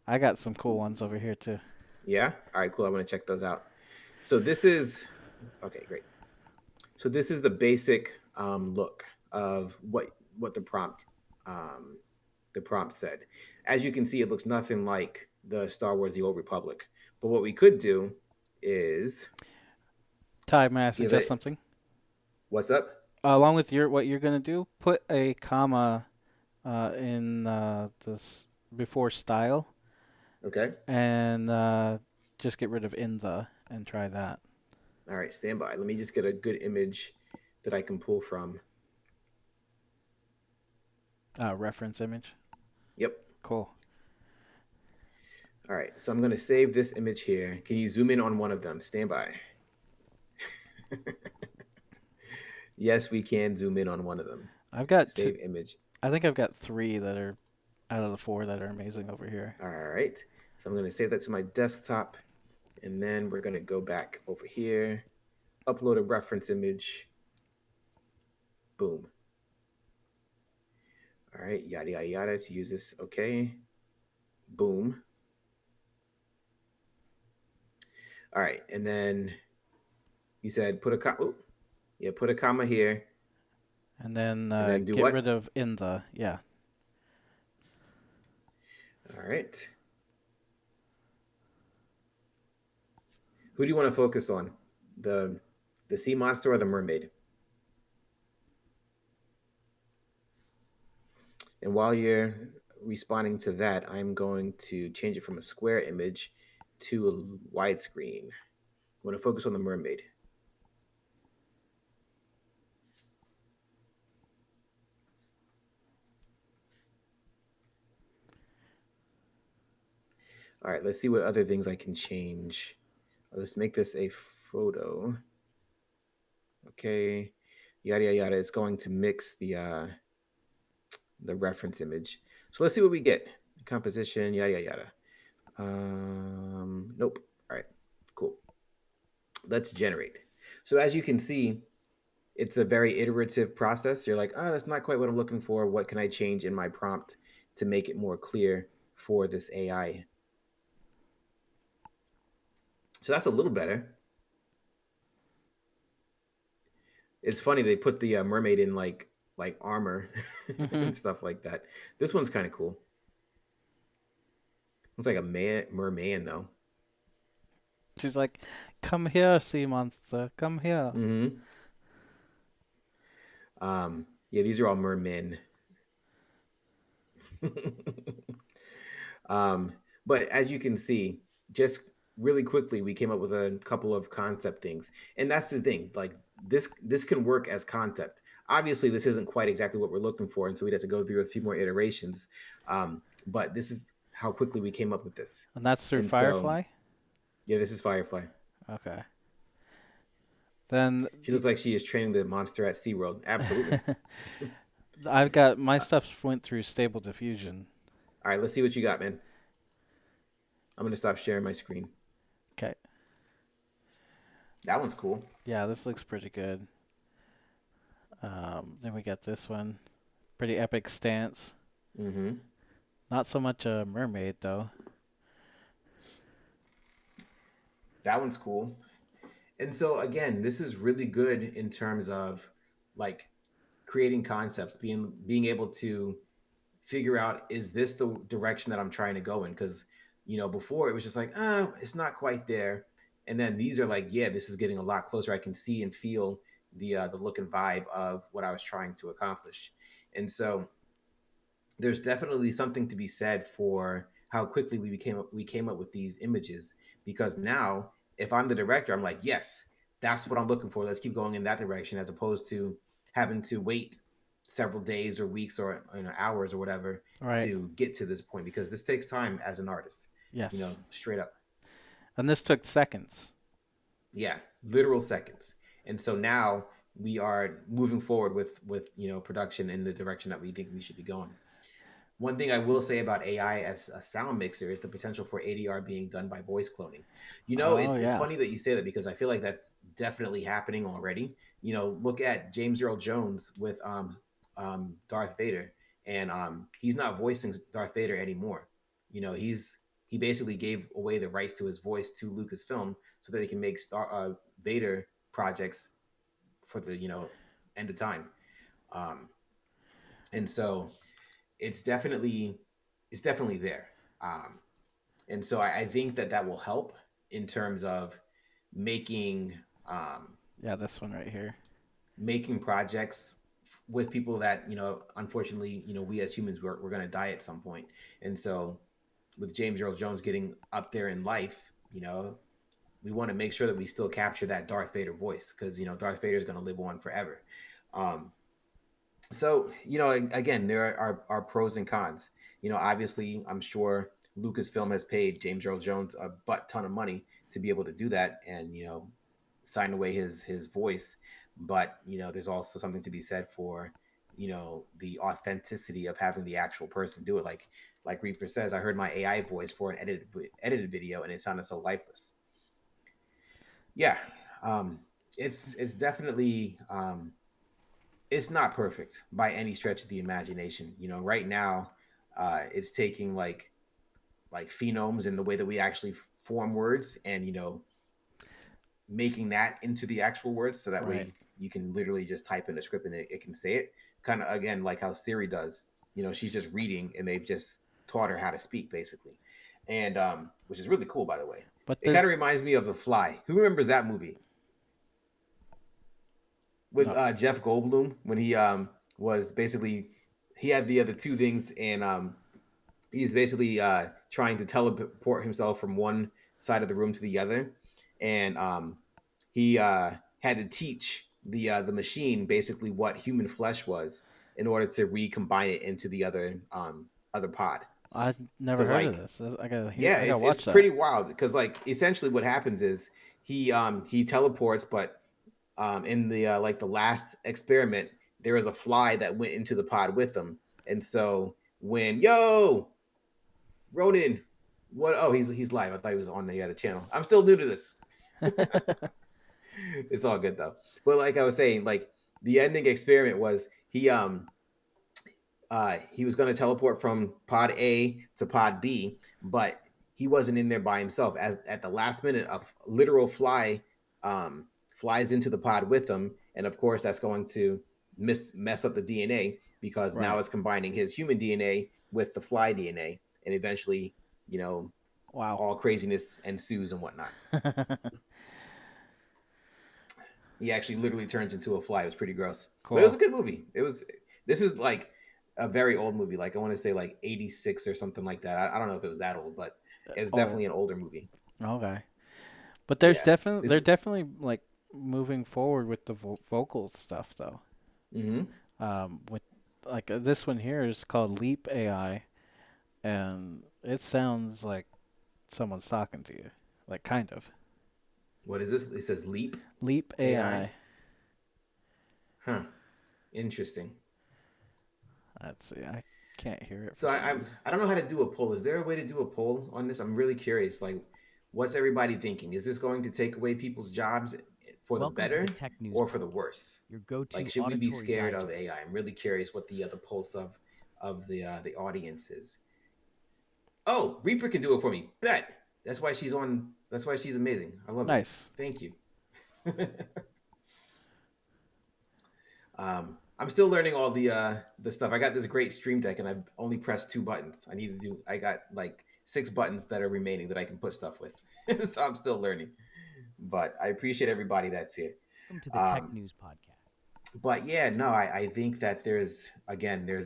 I got some cool ones over here too. yeah. All right. Cool. I'm gonna check those out. So this is okay. Great. So this is the basic look of what um, the prompt said. As you can see, it looks nothing like the Star Wars: The Old Republic. But what we could do is Ty, may I give suggest it something? what's up. Along with your what you're gonna do, put a comma in this before style, Okay. and just get rid of in the and try that. All right. Stand by. Let me just get a good image that I can pull from. Reference image. Yep. Cool. All right. So I'm going to save this image here. Can you zoom in on one of them? Stand by. Yes, we can zoom in on one of them. I've got two. Save image. I think I've got three that are out of the four that are amazing over here. All right. So I'm going to save that to my desktop. And then we're going to go back over here, upload a reference image. Boom. All right. Yada, yada, yada to use this. Okay. Boom. All right. And then you said put a comma. Yeah, put a comma here. And then And then do get what? rid of in the. Yeah. All right. Who do you want to focus on? The the sea monster or the mermaid? And while you're responding to that, I'm going to change it from a square image to a widescreen. I want to focus on the mermaid. All right, let's see what other things I can change. Let's make this a photo. Okay. Yada yada yada. It's going to mix the reference image. So let's see what we get. Composition, yada yada yada. Nope. All right, cool. Let's generate. So as you can see, it's a very iterative process. You're like, oh, that's not quite what I'm looking for. What can I change in my prompt to make it more clear for this AI? So that's a little better. It's funny they put the mermaid in like like armor Hmm. and stuff like that. This one's kind of cool. Looks like a merman though. She's like, "Come here, sea monster. Come here." Hmm. Yeah, these are all mermen. um, but as you can see, just really quickly, we came up with a couple of concept things, and that's the thing. Like this can work as concept. Obviously, this isn't quite exactly what we're looking for, and so we'd have to go through a few more iterations. But this is how quickly we came up with this. And that's through And so, Firefly. yeah, this is Firefly. Okay. Then She looks like she is training the monster at SeaWorld. Absolutely. I've got my All stuff went through Stable Diffusion. right, let's see what you got, man. I'm gonna stop sharing my screen. Okay. That one's cool. Yeah, this looks pretty good. Then we got this one. Pretty epic stance. Hmm. Not so much a mermaid though. That one's cool. And so again, this is really good in terms of like creating concepts, being able to figure out, is this the direction that I'm trying to go in? Because before it was just like, oh, it's not quite there. And then these are like, yeah, this is getting a lot closer. I can see and feel the look and vibe of what I was trying to accomplish. And so there's definitely something to be said for how quickly we came up with these images, because now if I'm the director, I'm like, yes, that's what I'm looking for, let's keep going in that direction, as opposed to having to wait several days or weeks or hours or whatever Right. to get to this point, because this takes time as an artist, Yes. straight up. And this took seconds. Yeah, literal seconds. And so now we are moving forward with production in the direction that we think we should be going. One thing I will say about AI as a sound mixer is the potential for ADR being done by voice cloning. Oh It's yeah. funny that you say that, because I feel like that's definitely happening already. Look at James Earl Jones with Darth Vader, and he's not voicing Darth Vader anymore. He basically gave away the rights to his voice to Lucasfilm so that he can make Vader projects for the end of time. Um, and so it's definitely it's definitely there. Um, and so I think that that will help in terms of making um, Yeah, this one right here. making projects with people that unfortunately, we as humans, we're going to die at some point. And so with James Earl Jones getting up there in life, we want to make sure that we still capture that Darth Vader voice, because Darth Vader is going to live on forever. Um, so again, there are pros and cons. Obviously, I'm sure Lucasfilm has paid James Earl Jones a butt ton of money to be able to do that, and sign away his voice. But there's also something to be said for the authenticity of having the actual person do it. Like Reaper says, I heard my AI voice for an edited video, and it sounded so lifeless. Yeah. um it's definitely it's not perfect by any stretch of the imagination. Right now, it's taking like phenomes and the way that we actually form words, and making that into the actual words, so that Right. way you can literally just type in a script and it can say it. Kind of again like how Siri does. She's just reading, and they've just taught her how to speak, basically. And which is really cool, by the way. But It kind of this reminds me of The Fly. Who remembers that movie with no. Jeff Goldblum, when he was basically, he had the other two things, and he's basically trying to teleport himself from one side of the room to the other, and he had to teach the machine basically what human flesh was, in order to recombine it into the other pod. I never Because heard of like, this. I gotta hear. yeah, I gotta it's watch that. pretty wild, because like essentially what happens is he teleports, but in the like the last experiment, there was a fly that went into the pod with them, and so when Ronan, what? Oh, he's live. I thought he was on the other channel. I'm still new to this. It's all good though. But like I was saying, like the ending experiment was he was going to teleport from pod A to pod B, but he wasn't in there by himself. As at the last minute, a literal fly um, flies into the pod with him, and of course, that's going to mess up the DNA because now Right. it's combining his human DNA with the fly DNA, and eventually, you know, Wow. all craziness ensues and whatnot. He actually literally turns into a fly. It was pretty gross, but it was Cool. a good movie. It was. This is like a very old movie. Like I want to say like 86 or something like that. I don't know if it was that old, but it's Oh, definitely an older movie. okay. But Yeah. This. they're definitely like moving forward with the vocal stuff though. Hmm. With like this one here is called Leap AI, and it sounds like someone's talking to you, like kind of. What is this? It says Leap Leap AI. AI. Huh. Interesting. Let's see. I can't hear it for So some reason. I don't know how to do a poll. Is there a way to do a poll on this? I'm really curious. Like, what's everybody thinking? Is this going to take away people's jobs for the Welcome to the better Tech News or for the Podcast, worse? your Like, go-to should we be auditory scared of digest. AI? I'm really curious what the pulse of the audience is. Oh, Reaper can do it for me. Bet. That's why she's on. That's why she's amazing. I love it. Nice. Thank you. I'm still learning all the stuff. I got this great stream deck, and I've only pressed two buttons. I need to do. I got like six buttons that are remaining that I can put stuff with. So I'm still learning. But I appreciate everybody that's here. Welcome to the Tech Um, News Podcast. but yeah, no, I think that there's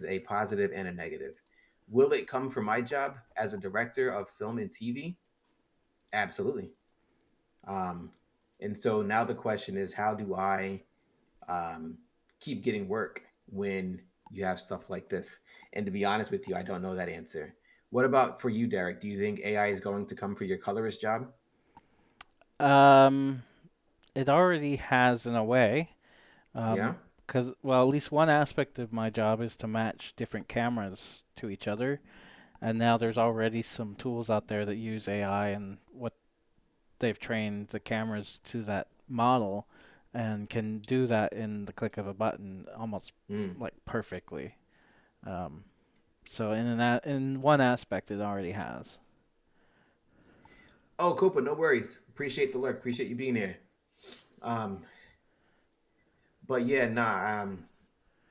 a positive and a negative. Will it come from my job as a director of film and TV? Absolutely. Um, and so now the question is, how do I um, keep getting work when you have stuff like this? And to be honest with you, I don't know that answer. What about for you, Derek? Do you think AI is going to come for your colorist job? Um, it already has in a way. Yeah. Because well, at least one aspect of my job is to match different cameras to each other, and now there's already some tools out there that use AI and what they've trained the cameras to that model, and can do that in the click of a button almost Mm. like perfectly. Um, so in one aspect, it already has. Oh, Copa, no worries. Appreciate the lurk. Appreciate you being here. Um, but yeah, nah.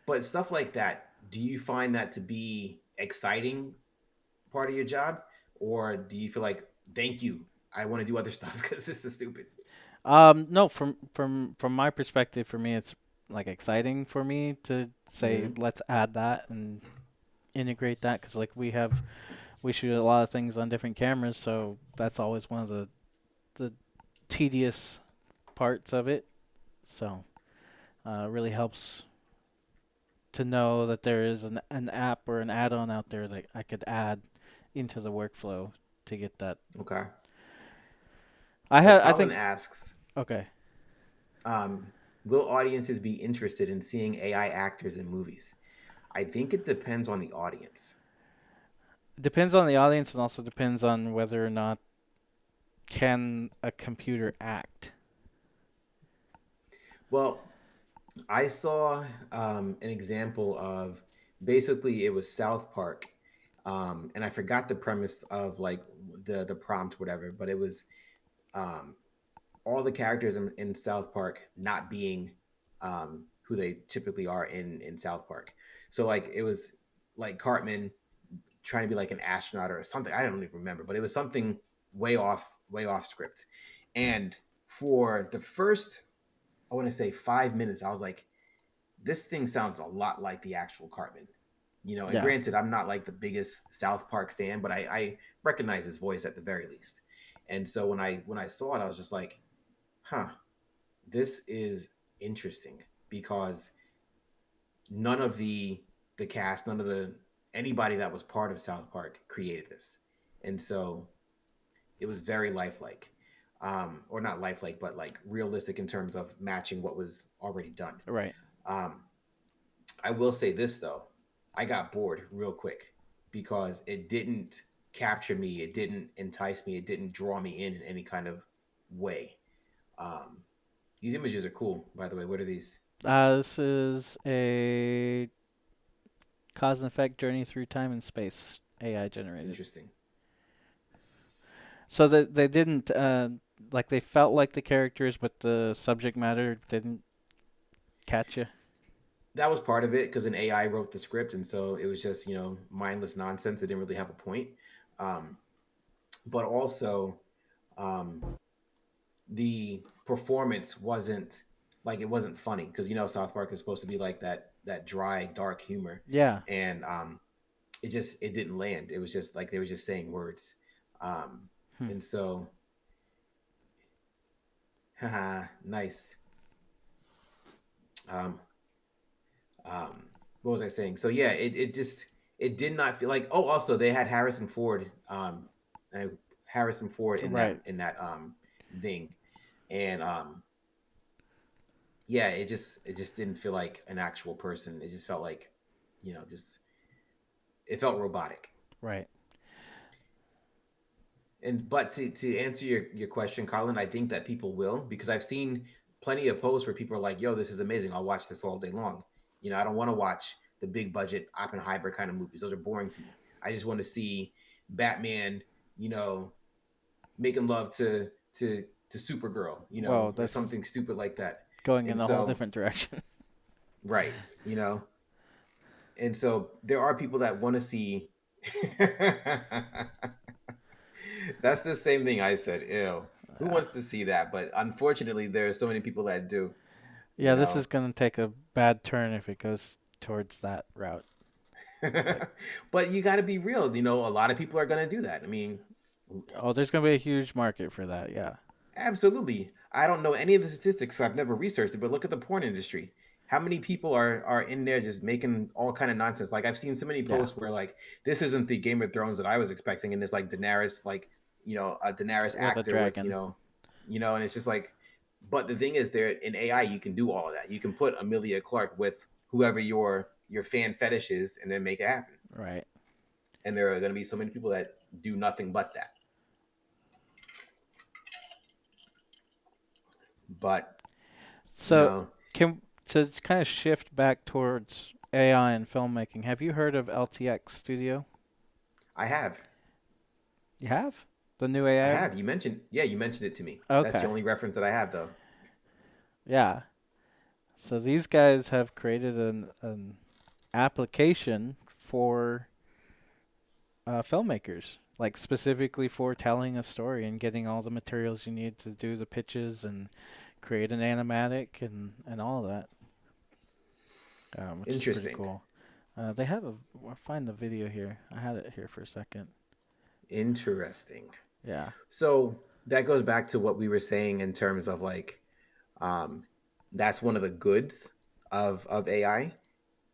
But stuff like that, do you find that to be exciting part of your job, or do you feel like, thank you, I want to do other stuff because this is stupid? No, from my perspective, for me, it's like exciting for me to say Mm-hmm. let's add that and integrate that because like we shoot a lot of things on different cameras, so that's always one of the tedious parts of it. So it really helps to know that there is an app or an add-on out there that I could add into the workflow to get that. Okay. So I Colin think asks, okay. um, will audiences be interested in seeing AI actors in movies? I think it depends on the audience. It depends on the audience and also depends on whether or not can a computer act. Well, I saw an example of, basically it was South Park, and I forgot the premise of like the prompt, whatever, but it was um, all the characters in South Park not being who they typically are in South Park. So like it was like Cartman trying to be like an astronaut or something. I don't even remember, but it was something way off script. And for the first, I want to say 5 minutes, I was like, this thing sounds a lot like the actual Cartman. You know, and Yeah. granted, I'm not like the biggest South Park fan, but I recognize his voice at the very least. And so when I saw it, I was just like, huh, this is interesting because none of the cast, none of the anybody that was part of South Park created this, and so it was very lifelike, or not lifelike, but like realistic in terms of matching what was already done. Right. Um, I will say this though, I got bored real quick because it didn't capture me, it didn't entice me, it didn't draw me in any kind of way. Um, these images are cool, by the way. What are these? This is a cause and effect journey through time and space AI generated. Interesting. So that they didn't like they felt like the characters, but the subject matter didn't catch you. that was part of it because an AI wrote the script, and so it was just mindless nonsense. It didn't really have a point. Um, but also, um, the performance wasn't like it wasn't funny because South Park is supposed to be like that dry, dark humor, Yeah. and it didn't land. It was just like they were just saying words, um, Hmm. and so haha, nice. Um, um, what was I saying? So yeah, it just it did not feel like. Oh, also they had uh, Harrison Ford Right. in that thing, and yeah, it just didn't feel like an actual person. It just felt like, just it felt robotic. Right. And but to answer your question, Colin, I think that people will because I've seen plenty of posts where people are like, "Yo, this is amazing. I'll watch this all day long." I don't want to watch the big budget Oppenheimer kind of movies. Those are boring to me. I just want to see Batman, you know, making love to Supergirl, Well, or that's something stupid like that. going in And a whole so, different direction. right, and so there are people that want to see. That's the same thing I said. Ew. Who Yeah. wants to see that? But unfortunately, there are so many people that do. You Yeah, this is know. going to take a bad turn if it goes towards that route. Like, But you got to be real. A lot of people are going to do that. I mean, oh, there's going to be a huge market for that. Yeah. absolutely. I don't know any of the statistics. So I've never researched it, but look at the porn industry. How many people are in there just making all kind of nonsense? Like I've seen so many Yeah. posts where like this isn't the Game of Thrones that I was expecting, and it's like Daenerys, like a Daenerys With a actor with dragon. and it's just like, but the thing is, there in AI you can do all of that. You can put Amelia Clark with whoever your fan fetish is, and then make it happen. Right. And there are going to be so many people that do nothing but that. But you So, know, can to kind of shift back towards AI and filmmaking, have you heard of LTX Studio? I have. You have? The new I AI? have. You mentioned it to me. That's the Okay. only reference that I have, though. Yeah. So these guys have created an application for filmmakers, like specifically for telling a story and getting all the materials you need to do the pitches and create an animatic and all of that, which is pretty Interesting. cool. They have a. I'll find the video here. I had it here for a second. Interesting. Yeah. So that goes back to what we were saying in terms of like, um, that's one of the goods of AI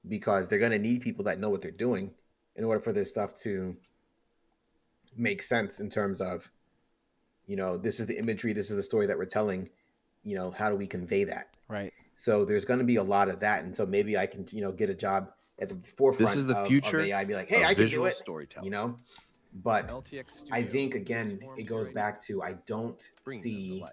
because they're going to need people that know what they're doing in order for this stuff to make sense in terms of this is the imagery, this is the story that we're telling. How do we convey that? Right. So there's going to be a lot of that, and so maybe I can get a job at the This forefront is the of future AI. Be like, hey, of I can do visual it, you storytelling. know. But LTX I Studio think again, it transforms goes your ideas, back to I don't bringing them to see life.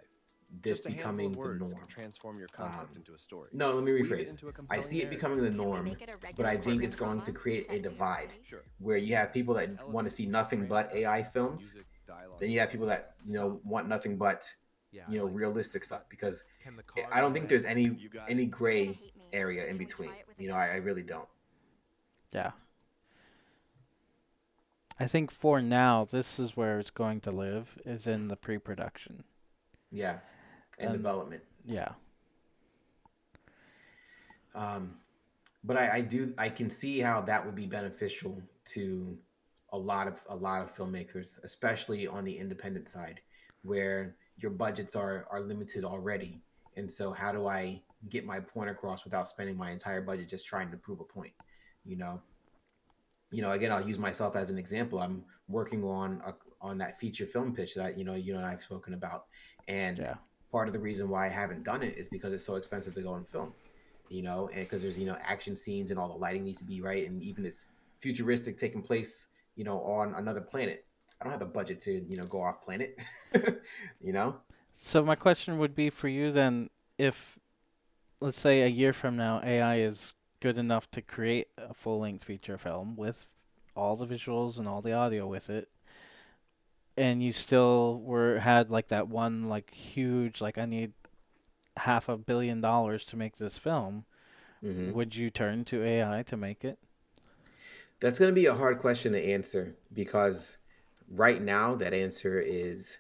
this Just a handful of becoming the words can norm. transform your concept into a story. No, let me Weave it rephrase. into a I compelling see it narrative. becoming the Can we norm, make it a but regular I think courtroom it's going to drama create a instead of a divide mystery? Sure. where you have people that want to Elements see like nothing random but AI accents, films. music, dialogue Then you have people changes, that stop want motion. nothing but Yeah, I like that. realistic stuff because Can the car I don't do think it? there's any You got it. any You're gonna gray hate me. area in Can we between. try it with a I guest? really don't. Yeah. I think for now, this is where it's going to live, is in the pre-production. Yeah, and And development. yeah, Um, but I can see how that would be beneficial to a lot of filmmakers, especially on the independent side, where your budgets are limited already. And so, how do I get my point across without spending my entire budget just trying to prove a point? You know, again, I'll use myself as an example. I'm working on that feature film pitch that you and I've spoken about, and yeah. part of the reason why I haven't done it is because it's so expensive to go on film. And because there's action scenes and all the lighting needs to be right, and even it's futuristic taking place on another planet. I don't have the budget to go off planet. you know, So my question would be for you then, if let's say a year from now AI is good enough to create a full-length feature film with all the visuals and all the audio with it, and you still were had like that one like huge like I need $500 million to make this film, Hmm. Would you turn to AI to make it? That's going to be a hard question to answer because right now that answer is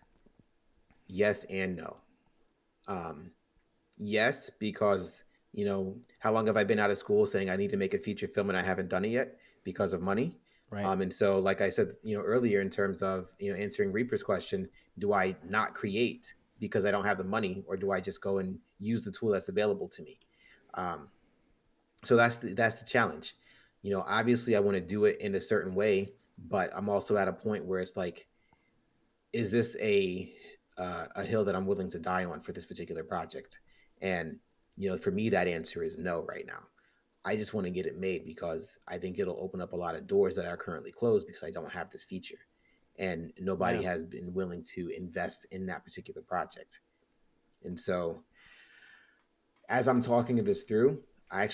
yes and no. Um, yes, because how long have I been out of school saying I need to make a feature film and I haven't done it yet because of money? Right. And so, like I said, earlier in terms of answering Reaper's question, do I not create because I don't have the money, or do I just go and use the tool that's available to me? Um, so that's the challenge. Obviously, I want to do it in a certain way, but I'm also at a point where it's like, is this a hill that I'm willing to die on for this particular project? And for me, that answer is no right now. I just want to get it made because I think it'll open up a lot of doors that are currently closed because I don't have this feature, and nobody Yeah. has been willing to invest in that particular project. And so as I'm talking this through, I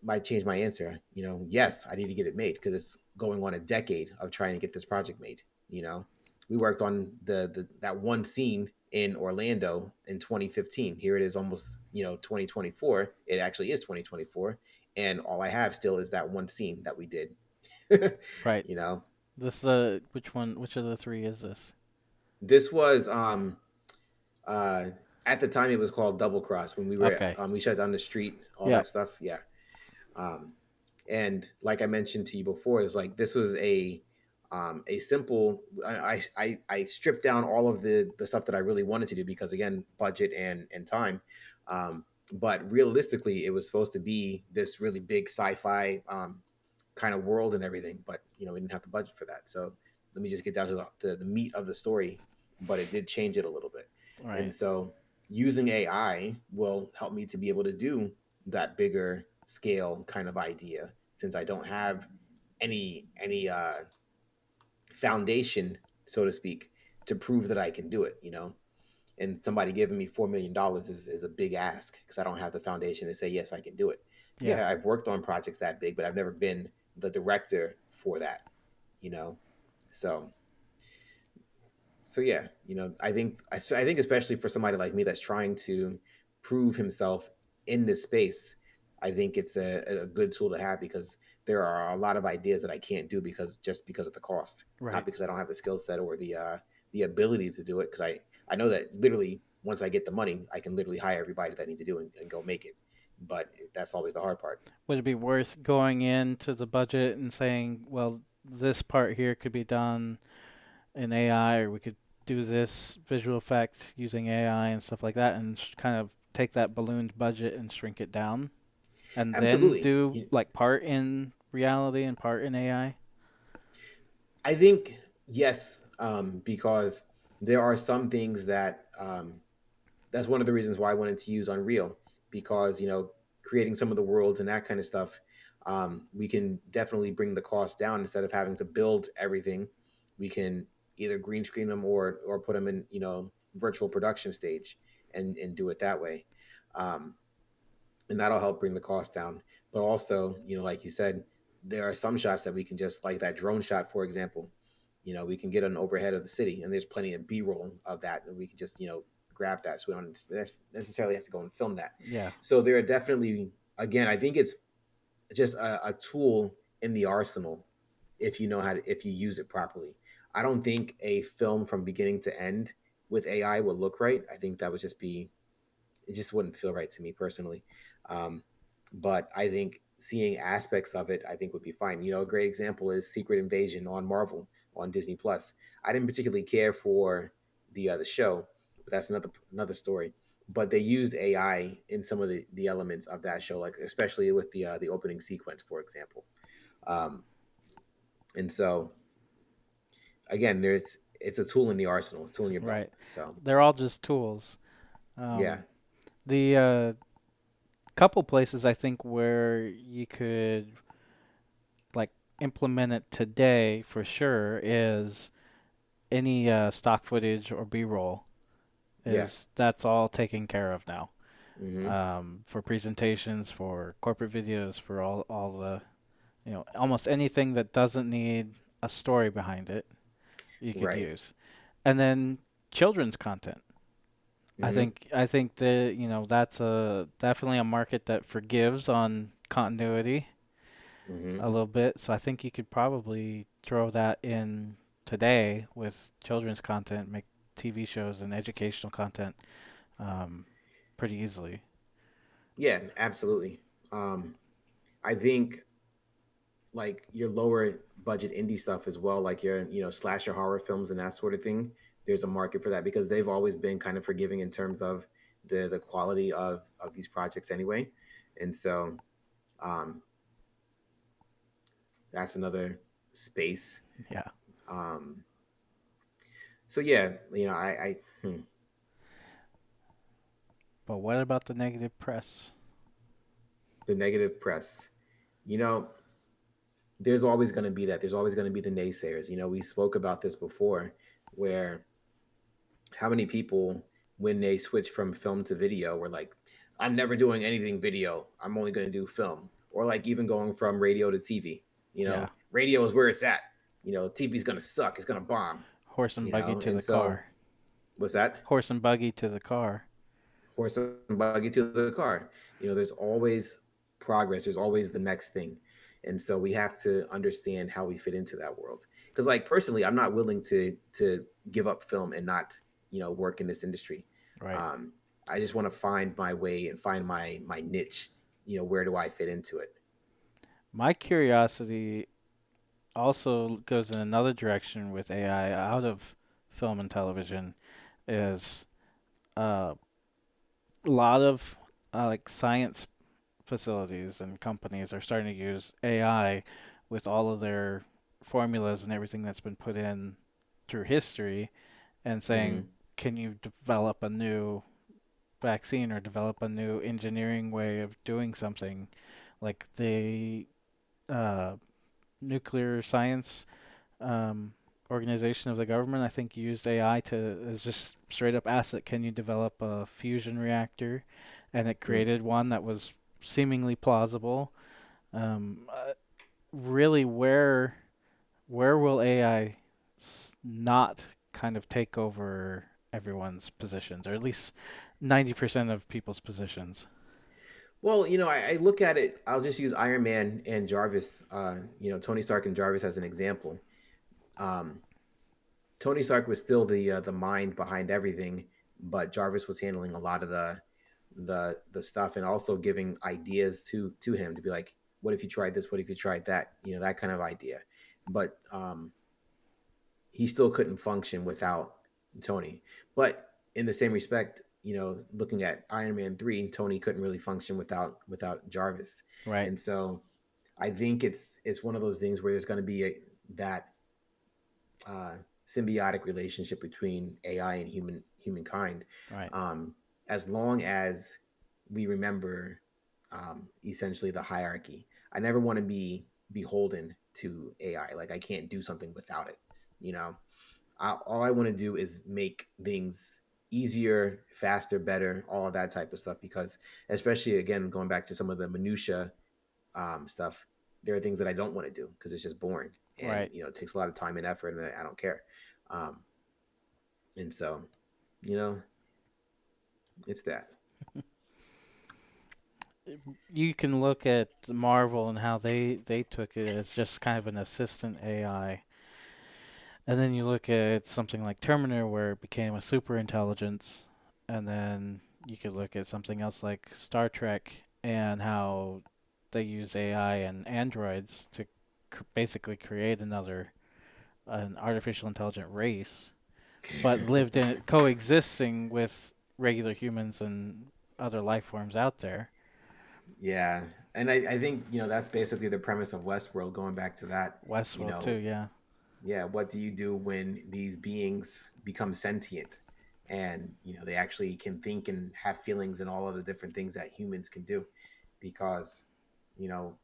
might change my answer. Yes, I need to get it made because it's going on a decade of trying to get this project made. You know, we worked on the that one scene in Orlando in 2015. Here it is, almost 2024. It actually is 2024, and all I have still is that one scene that we did. Right. you know, This which one? Which of the three is this? this was uh at the time it was called Double Cross when Okay. we shut down the street, all Yep. that stuff. Yeah. Um, and like I mentioned to you before, is like this was a simple. I stripped down all of the stuff that I really wanted to do because again, budget and time. But realistically, it was supposed to be this really big sci-fi kind of world and everything. But we didn't have the budget for that. So let me just get down to the meat of the story. But it did change it a little bit, and Right. so using AI will help me to be able to do that bigger scale kind of idea since I don't have any foundation, so to speak, to prove that I can do it. And somebody giving me $4 million is a big ask because I don't have the foundation to say yes, I can do it. Yeah. Yeah, I've worked on projects that big, but I've never been the director for that, you know. So yeah, I think especially for somebody like me that's trying to prove himself in this space, I think it's a good tool to have because there are a lot of ideas that I can't do because of the cost, not Right. because I don't have the skill set or the ability to do it. Because I know that literally once I get the money, I can literally hire everybody that I need to do and go make it. But that's always the hard part. Would it be worth going into the budget and saying, well, this part here could be done in AI, or we could do this visual effect using AI and stuff like that, and kind of take that ballooned budget and shrink it down, and then Absolutely. do like part in reality and part in AI? I think yes, because there are some things that that's one of the reasons why I wanted to use Unreal because creating some of the worlds and that kind of stuff, we can definitely bring the cost down instead of having to build everything. We can either green screen them or put them in virtual production stage and do it that way. Um, and that'll help bring the cost down. But also, like you said, there are some shots that we can just like that drone shot, for example. We can get an overhead of the city, and there's plenty of B-roll of that, and we can just grab that, so we don't necessarily have to go and film that. Yeah. So there are definitely, again, I think it's just a tool in the arsenal if you know how to if you use it properly. I don't think a film from beginning to end with AI would look right. I think that would just be it just wouldn't feel right to me personally. Um, but I think seeing aspects of it, I think would be fine. A great example is Secret Invasion on Marvel on Disney Plus. I didn't particularly care for the show, but that's another story. But they used AI in some of the elements of that show, like especially with the opening sequence, for example. Um, and so again, there's it's a tool in the arsenal, it's a tool in your belt. Right. So They're all just tools. yeah, The couple places I think where you could like implement it today for sure is any stock footage or B-roll, yeah, is that's all taken care of now. hmm, For presentations, for corporate videos, for all the almost anything that doesn't need a story behind it, you could right, use. And then children's content. Hmm. I think that, that's a definitely a market that forgives on continuity Hmm. a little bit. So I think you could probably throw that in today with children's content, make TV shows and educational content um, pretty easily. Yeah, absolutely. Um, I think like your lower budget indie stuff as well, like your slasher horror films and that sort of thing. There's a market for that because they've always been kind of forgiving in terms of the quality of these projects anyway, and so um, that's another space. Yeah. Um, so yeah, But what about the negative press? the negative press. You know, there's always going to be that. There's always going to be the naysayers. We spoke about this before, where how many people when they switch from film to video were like, I'm never doing anything video, I'm only going to do film, or like even going from radio to TV. Yeah. Radio is where it's at. TV's going to suck, it's going to bomb. Horse and buggy to And the so car. what's that? Horse and buggy to the car. Horse and buggy to the car. There's always progress, there's always the next thing. And so we have to understand how we fit into that world, because like personally I'm not willing to give up film and not work in this industry. Right. um, I just want to find my way and find my niche. Where do I fit into it? My curiosity also goes in another direction with AI out of film and television is uh, a lot of like science facilities and companies are starting to use AI with all of their formulas and everything that's been put in through history and saying, Hmm. can you develop a new vaccine or develop a new engineering way of doing something? Like the uh, nuclear science um, organization of the government, I think, used AI to as just straight up asked it, can you develop a fusion reactor? And it created one that was seemingly plausible. Really, where will AI not kind of take over everyone's positions, or at least 90% of people's positions? Well, I look at it. I'll just use Iron Man and Jarvis. Tony Stark and Jarvis as an example. um, Tony Stark was still the mind behind everything, but Jarvis was handling a lot of the stuff and also giving ideas to him to be like, what if you tried this? What if you tried that? That kind of idea. But he still couldn't function without Tony. But in the same respect, looking at Iron Man 3, Tony couldn't really function without Jarvis. Right, And so I think it's one of those things where there's going to be that uh, symbiotic relationship between AI and humankind, right, um, as long as we remember essentially the hierarchy. I never want to be beholden to AI. Like I can't do something without it. You know, all I want to do is make things easier, faster, better, all of that type of stuff. Because especially again, going back to some of the minutia stuff, there are things that I don't want to do because it's just boring and right. it takes a lot of time and effort, and I don't care. Um, and so, you know, it's that. You can look at Marvel and how they took it as just kind of an assistant AI. And then you look at something like Terminator, where it became a super intelligence. And then you could look at something else like Star Trek and how they use AI and androids to basically create an artificial intelligent race, but lived in it, coexisting with regular humans and other life forms out there. Yeah, and I think that's basically the premise of Westworld. Going back to that, you Westworld too, know, yeah. yeah, what do you do when these beings become sentient and they actually can think and have feelings and all of the different things that humans can do? Because you know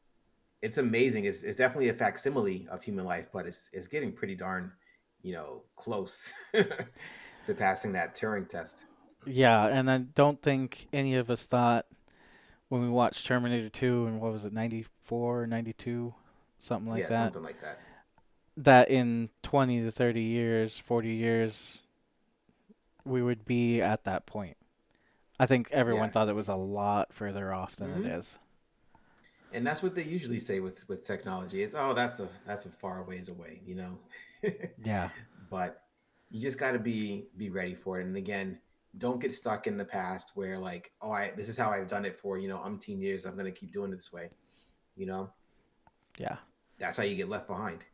it's amazing. It's definitely a facsimile of human life, but it's getting pretty darn close to passing that Turing test. Yeah, and I don't think any of us thought when we watched Terminator 2 and what was it, 94 or 92, something like Yeah, that, something like that. that in 20 to 30 years, 40 years, we would be at that point. I think everyone Yeah. thought it was a lot further off than it Hmm. is. And that's what they usually say with technology. It's, oh, that's a far ways away, you know. Yeah, But you just got to be ready for it. And again, don't get stuck in the past where like, oh, I this is how I've done it for umpteen years. I'm gonna keep doing it this way. You know, yeah. that's how you get left behind.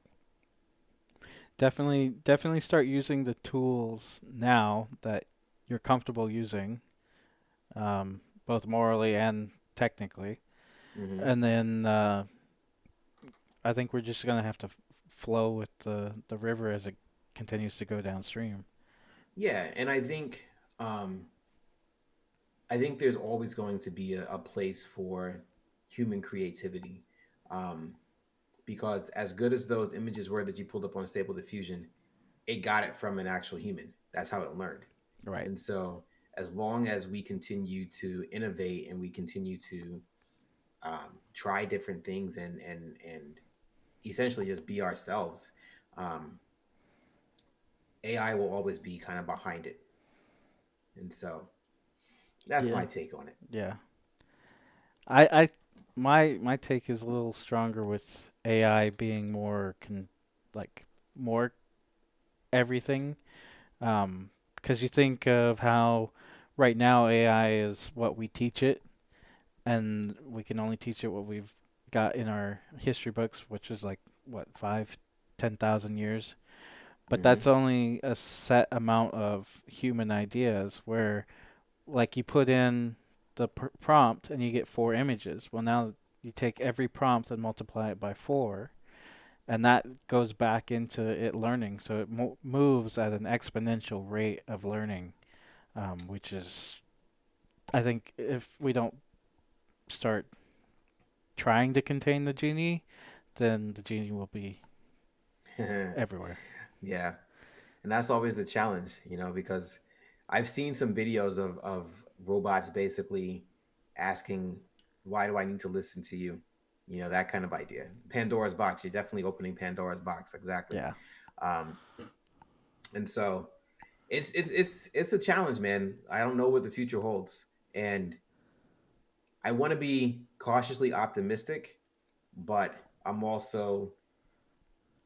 Definitely start using the tools now that you're comfortable using, both morally and technically. Hmm. And then I think we're just gonna have to flow with the river as it continues to go downstream. Yeah, and um, I think there's always going to be a place for human creativity. Um, because as good as those images were that you pulled up on Stable Diffusion, it got it from an actual human. That's how it learned. Right. And so, as long as we continue to innovate and we continue to try different things and essentially just be ourselves, um, AI will always be kind of behind it. And so, that's Yeah. my take on it. Yeah. I my take is a little stronger with AI being more like more everything. Because you think of how right now AI is what we teach it, and we can only teach it what we've got in our history books, which is like what 5, 10,000 years. But Hmm. that's only a set amount of human ideas. Where like you put in the prompt and you get 4 images. Well, now you take every prompt and multiply it by 4, and that goes back into it learning. So it moves at an exponential rate of learning, which is, I think, if we don't start trying to contain the genie, then the genie will be everywhere. Yeah. And that's always the challenge, because I've seen some videos of robots basically asking, why do I need to listen to you? That kind of idea. Pandora's box. You're definitely opening Pandora's box. Exactly. Yeah. Um, and so it's a challenge, man. I don't know what the future holds. And I want to be cautiously optimistic, but I'm also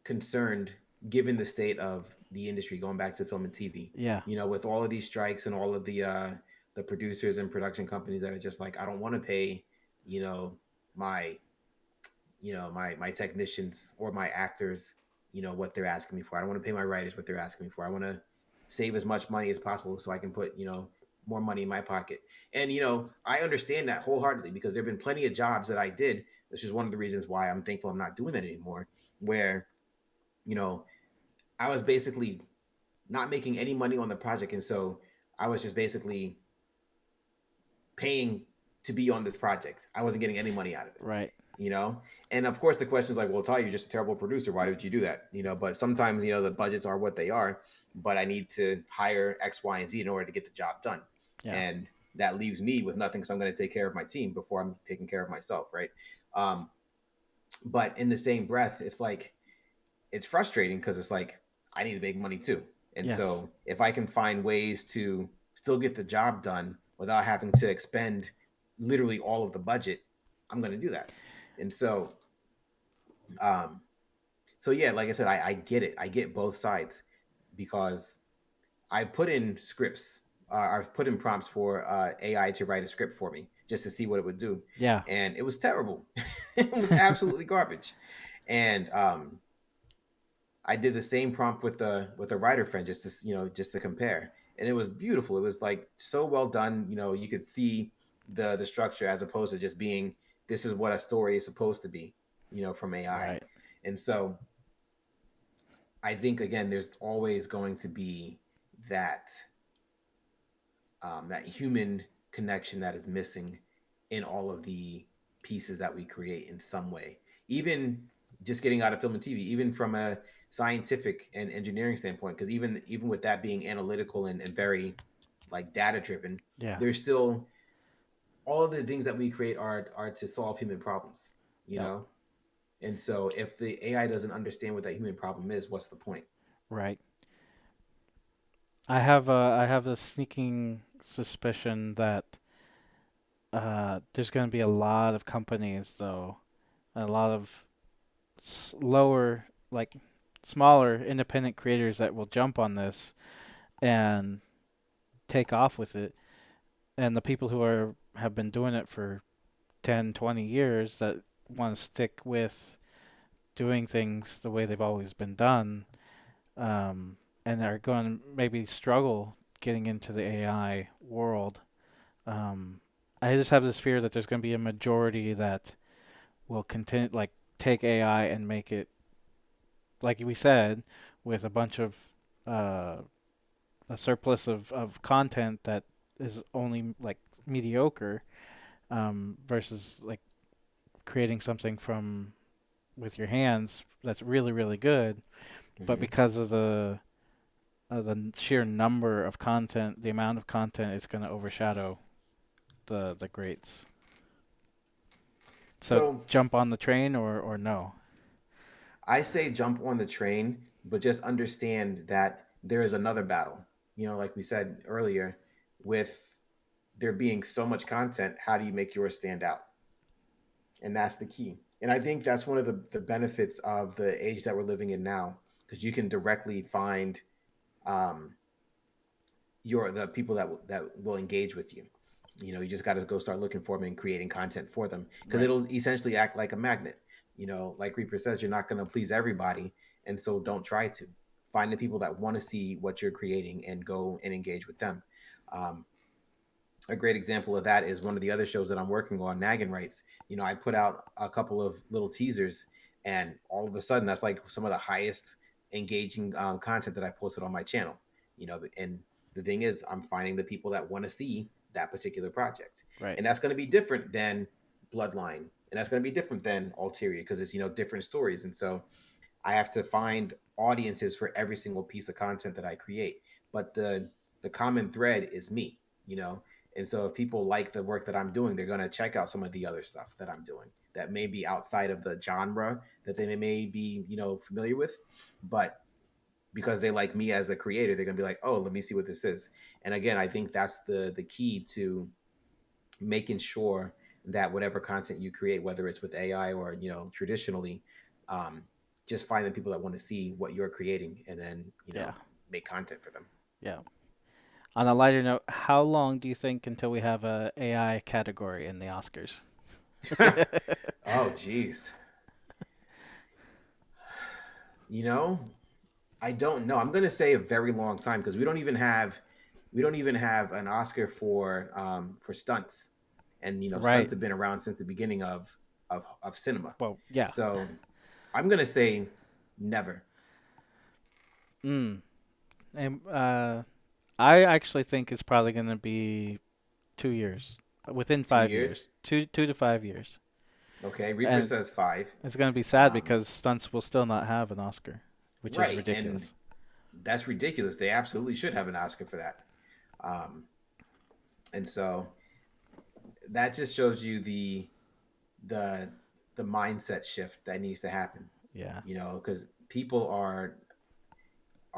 concerned given the state of the industry going back to film and TV. Yeah. With all of these strikes and all of the producers and production companies that are just like, I don't want to pay, you know, my my technicians or my actors, what they're asking me for. I don't want to pay my writers what they're asking me for. I want to save as much money as possible so I can put, more money in my pocket. And I understand that wholeheartedly because there've been plenty of jobs that I did. This is one of the reasons why I'm thankful I'm not doing that anymore, where you know, I was basically not making any money on the project. And so I was just basically paying to be on this project. I wasn't getting any money out of it, Right. you know? And of course, the question is like, well, Ty, you're just a terrible producer. Why did you do that? But sometimes, the budgets are what they are, but I need to hire X, Y, and Z in order to get the job done. Yeah. And that leaves me with nothing. So I'm going to take care of my team before I'm taking care of myself. Right. Um, but in the same breath, it's frustrating because it's like I need to make money too. And Yes. so if I can find ways to still get the job done without having to expend literally all of the budget, I'm going to do that. And um, so yeah, like I said, I get it. I get both sides because I put in scripts. I've put in prompts for AI to write a script for me just to see what it would do, Yeah. and it was terrible. It was absolutely garbage. And I did the same prompt with a writer friend just to just to compare, and it was beautiful. It was like so well done. You could see the structure as opposed to just being this is what a story is supposed to be. From AI, Right. and so I think again, there's always going to be that that human connection that is missing in all of the pieces that we create in some way. Even just getting out of film and TV, even from a scientific and engineering standpoint, because even with that being analytical and very like data driven, Yeah. there's still all of the things that we create are to solve human problems, you Yep. know? And so if the AI doesn't understand what that human problem is, what's the point? Right. I have a sneaking suspicion that there's going to be a lot of companies, though, a lot of lower, like smaller independent creators that will jump on this and take off with it. And the people who are have been doing it for 10, 20 years that want to stick with doing things the way they've always been done, and are going to maybe struggle getting into the AI world. Um, I just have this fear that there's going to be a majority that will continue, like, take AI and make it, like we said, with a bunch of uh, a surplus of content that is only like mediocre, versus like creating something from with your hands that's really really good. But Hmm. because of the sheer number of content, the amount of content is going to overshadow the greats. So So jump on the train or no. I say jump on the train, but just understand that there is another battle. Like we said earlier, with there being so much content, how do you make yours stand out? And that's the key. And I think that's one of the benefits of the age that we're living in now, because you can directly find um, the people that will engage with you. You just got to go start looking for them and creating content for them, because Right. it'll essentially act like a magnet. Like Reaper says, you're not going to please everybody, and so don't try to find the people that want to see what you're creating and go and engage with them. Um, a great example of that is one of the other shows that I'm working on, Nagging Rights. I put out a couple of little teasers, and all of a sudden, that's like some of the highest engaging content that I posted on my channel. And the thing is, I'm finding the people that want to see that particular project, Right. and that's going to be different than Bloodline, and that's going to be different than Ulterior, because it's different stories, and so I have to find audiences for every single piece of content that I create. But the common thread is me, you know. And so if people like the work that I'm doing, they're going to check out some of the other stuff that I'm doing that may be outside of the genre that they may be, familiar with, but because they like me as a creator, they're going to be like, "Oh, let me see what this is." And again, I think that's the key to making sure that whatever content you create, whether it's with AI or traditionally, um, just find the people that want to see what you're creating, and then Yeah. make content for them. Yeah. On a lighter note, how long do you think until we have a AI category in the Oscars? Oh, geez, you know, I don't know. I'm gonna say a very long time, because we don't even have an Oscar for stunts, and Right. stunts have been around since the beginning of cinema. Well, yeah. So I'm gonna say never. Mm. And I actually think it's probably going to be 2 years, within Two 5 years, years. 2 to 5 years, Okay, Reaper and says five. it's going to be sad Um, because stunts will still not have an Oscar, which is right, and ridiculous. that's ridiculous. They absolutely should have an Oscar for that. Um, and so that just shows you the the mindset shift that needs to happen. Yeah. Because people are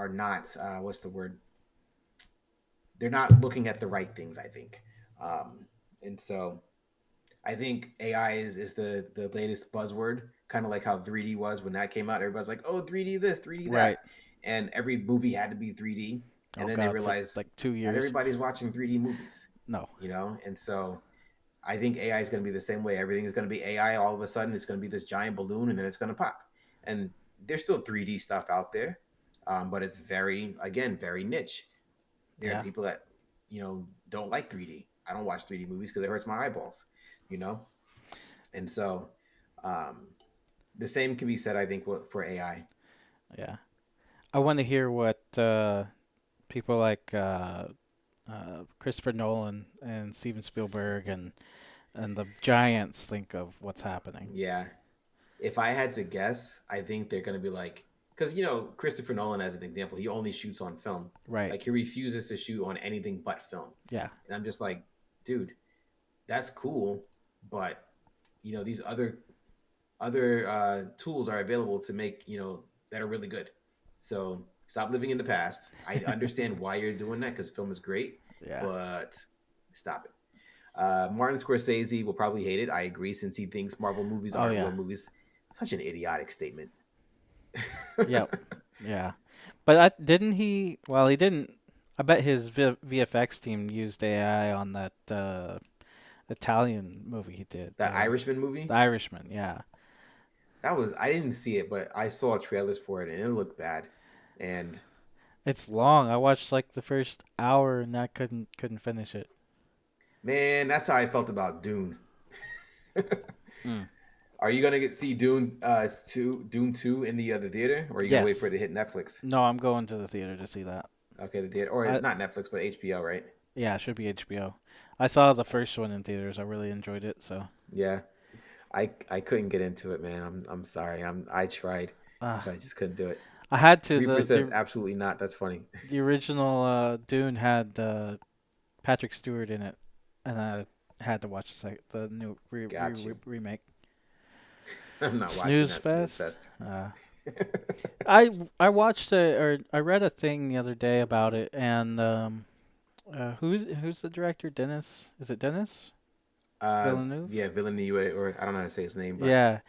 not what's the word? They're not looking at the right things, I think. And so I think AI is the latest buzzword, kind of like how 3D was when that came out. Everybody's like, "Oh, 3D this, 3D Right. that," and every movie had to be 3D. And Oh then they God, for realized like 2 not years. everybody's watching 3D movies, No. And so I think AI is going to be the same way. Everything is going to be AI. All of a sudden, it's going to be this giant balloon, and then it's going to pop. And there's still 3D stuff out there, but it's very niche. There are Yeah. people that don't like 3D. I don't watch 3D movies because it hurts my eyeballs, you know. And so um, the same can be said, I think, for AI. Yeah. I want to hear what people like Christopher Nolan and Steven Spielberg and the giants think of what's happening. Yeah, if I had to guess, I think they're going to be like, because Christopher Nolan, as an example, he only shoots on film. Right. Like he refuses to shoot on anything but film. Yeah. And I'm just like, dude, that's cool, but these other tools are available to make that are really good. So stop living in the past. I understand why you're doing that, because film is great, Yeah. but stop it. Martin Scorsese will probably hate it. I agree, since he thinks Marvel movies Oh aren't yeah. real movies. Such an idiotic statement. Yep. Yeah. But didn't he? Well, he didn't. I bet his VFX team used AI on that Italian movie he did, That Irishman The movie, Irishman. Yeah. that was, I didn't see it, but I saw trailers for it and it looked bad. And It's long. I watched like the first hour and I couldn't finish it. man, that's how I felt about Dune. Mm. Are you gonna see Dune 2 in the theater, or are you gonna wait for it Yes. to hit Netflix? No, I'm going to the theater to see that. Okay, the theater, or I not Netflix, but HBO, right? Yeah, it should be HBO. I saw the first one in theaters. I really enjoyed it. So, Yeah, I couldn't get into it, man. I'm sorry. I tried, uh, but I just couldn't do it. I had to. Reaper The says the absolutely not. That's funny. the original Dune had Patrick Stewart in it, and I had to watch the new Got you. remake. I'm not watching Snooze that snooze fest. fest. I watched or I read a thing the other day about it, and who's the director? Dennis? Is it Dennis Villeneuve? Yeah, Villeneuve, or I don't know how to say his name, but Yeah.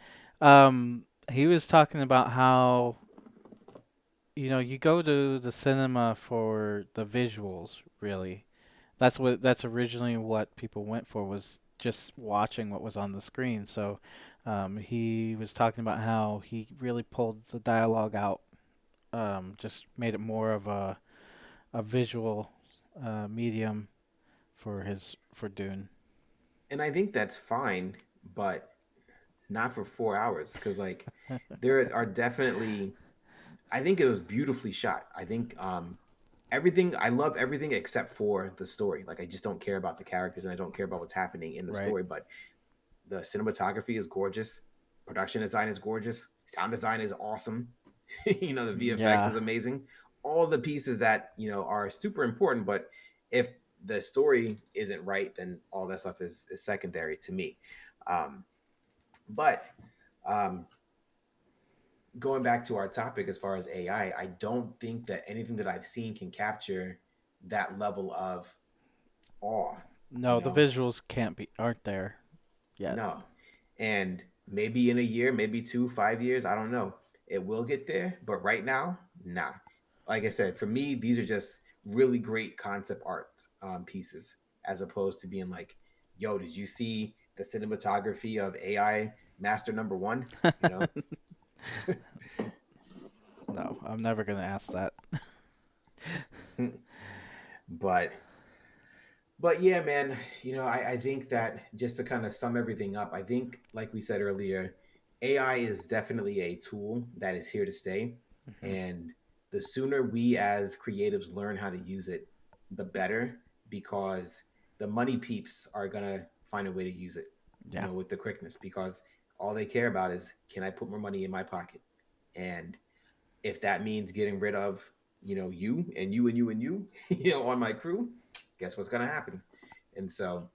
He was talking about how you go to the cinema for the visuals, really. That's originally what people went for, was just watching what was on the screen. So he was talking about how he really pulled the dialogue out, just made it more of a visual medium for Dune. and I think that's fine, but not for 4 hours, because like there are definitely, I think it was beautifully shot. I think everything, I love everything except for the story. Like I just don't care about the characters and I don't care about what's happening in the Right. story, but the cinematography is gorgeous, production design is gorgeous, sound design is awesome. The VFX Yeah. is amazing. All the pieces that are super important, but if the story isn't right, then all that stuff is secondary to me. Um, but um, going back to our topic as far as AI, I don't think that anything that I've seen can capture that level of awe. You No, the know, visuals can't be aren't there yet. no. And maybe in a year, maybe 2, 5 years, I don't know. It will get there, but right now, nah. Like I said, for me, these are just really great concept art pieces, as opposed to being like, yo, did you see the cinematography of AI Master Number One? You know, No, I'm never gonna ask that. but yeah, man, I think that just to kind of sum everything up, I think, like we said earlier, AI is definitely a tool that is here to stay. Hmm. And the sooner we as creatives learn how to use it, the better, because the money peeps are going to find a way to use it, Yeah. with the quickness, because all they care about is, can I put more money in my pocket? And if that means getting rid of you and you and you and you on my crew, guess what's going to happen? And so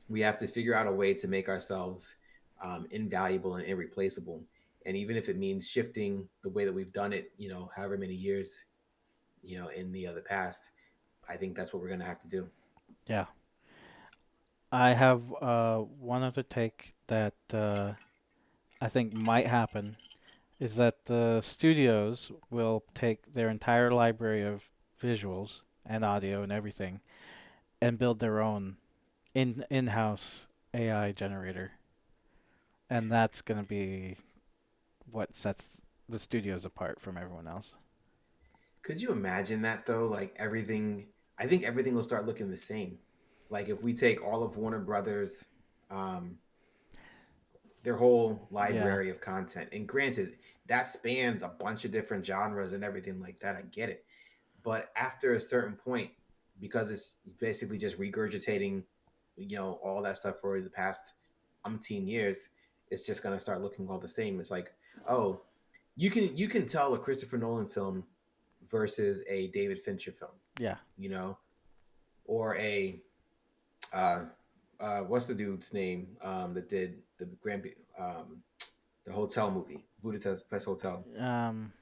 we have to figure out a way to make ourselves invaluable and irreplaceable. And even if it means shifting the way that we've done it, however many years, in the past, I think that's what we're going to have to do. Yeah. I have one other take that I think might happen is that the studios will take their entire library of visuals and audio and everything and build their own in-house AI generator, and that's going to be what sets the studios apart from everyone else. Could you imagine that though? Like everything, I think everything will start looking the same. Like if we take all of Warner Brothers, um, their whole Yeah. library of content. And granted, that spans a bunch of different genres and everything like that. I get it. But after a certain point, because it's basically just regurgitating, all that stuff for the past umpteen years, it's just gonna start looking all the same. It's like, oh, you can tell a Christopher Nolan film versus a David Fincher film, Yeah. you know, or a uh what's the dude's name that did the hotel movie, Budapest Best Hotel. Um.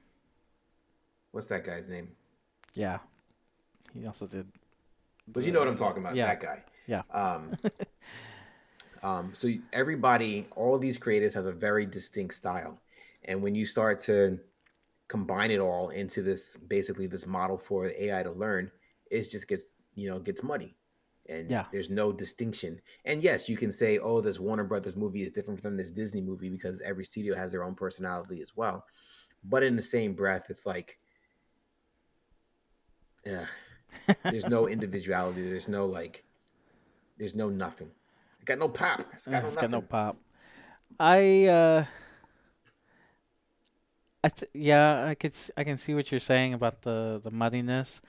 What's that guy's name? Yeah. He also did. But you know what I'm talking about, Yeah, that guy. yeah, Um, so everybody, all of these creators have a very distinct style, and when you start to combine it all into this, basically this model for AI to learn, it just gets, gets muddy, and yeah, there's no distinction. And yes, you can say, oh, this Warner Brothers movie is different from this Disney movie because every studio has their own personality as well. But in the same breath, it's like, yeah, there's no individuality. There's no like, there's no nothing. It got no pop. It's got no it's got no nothing. pop. I yeah, I can see what you're saying about the muddiness,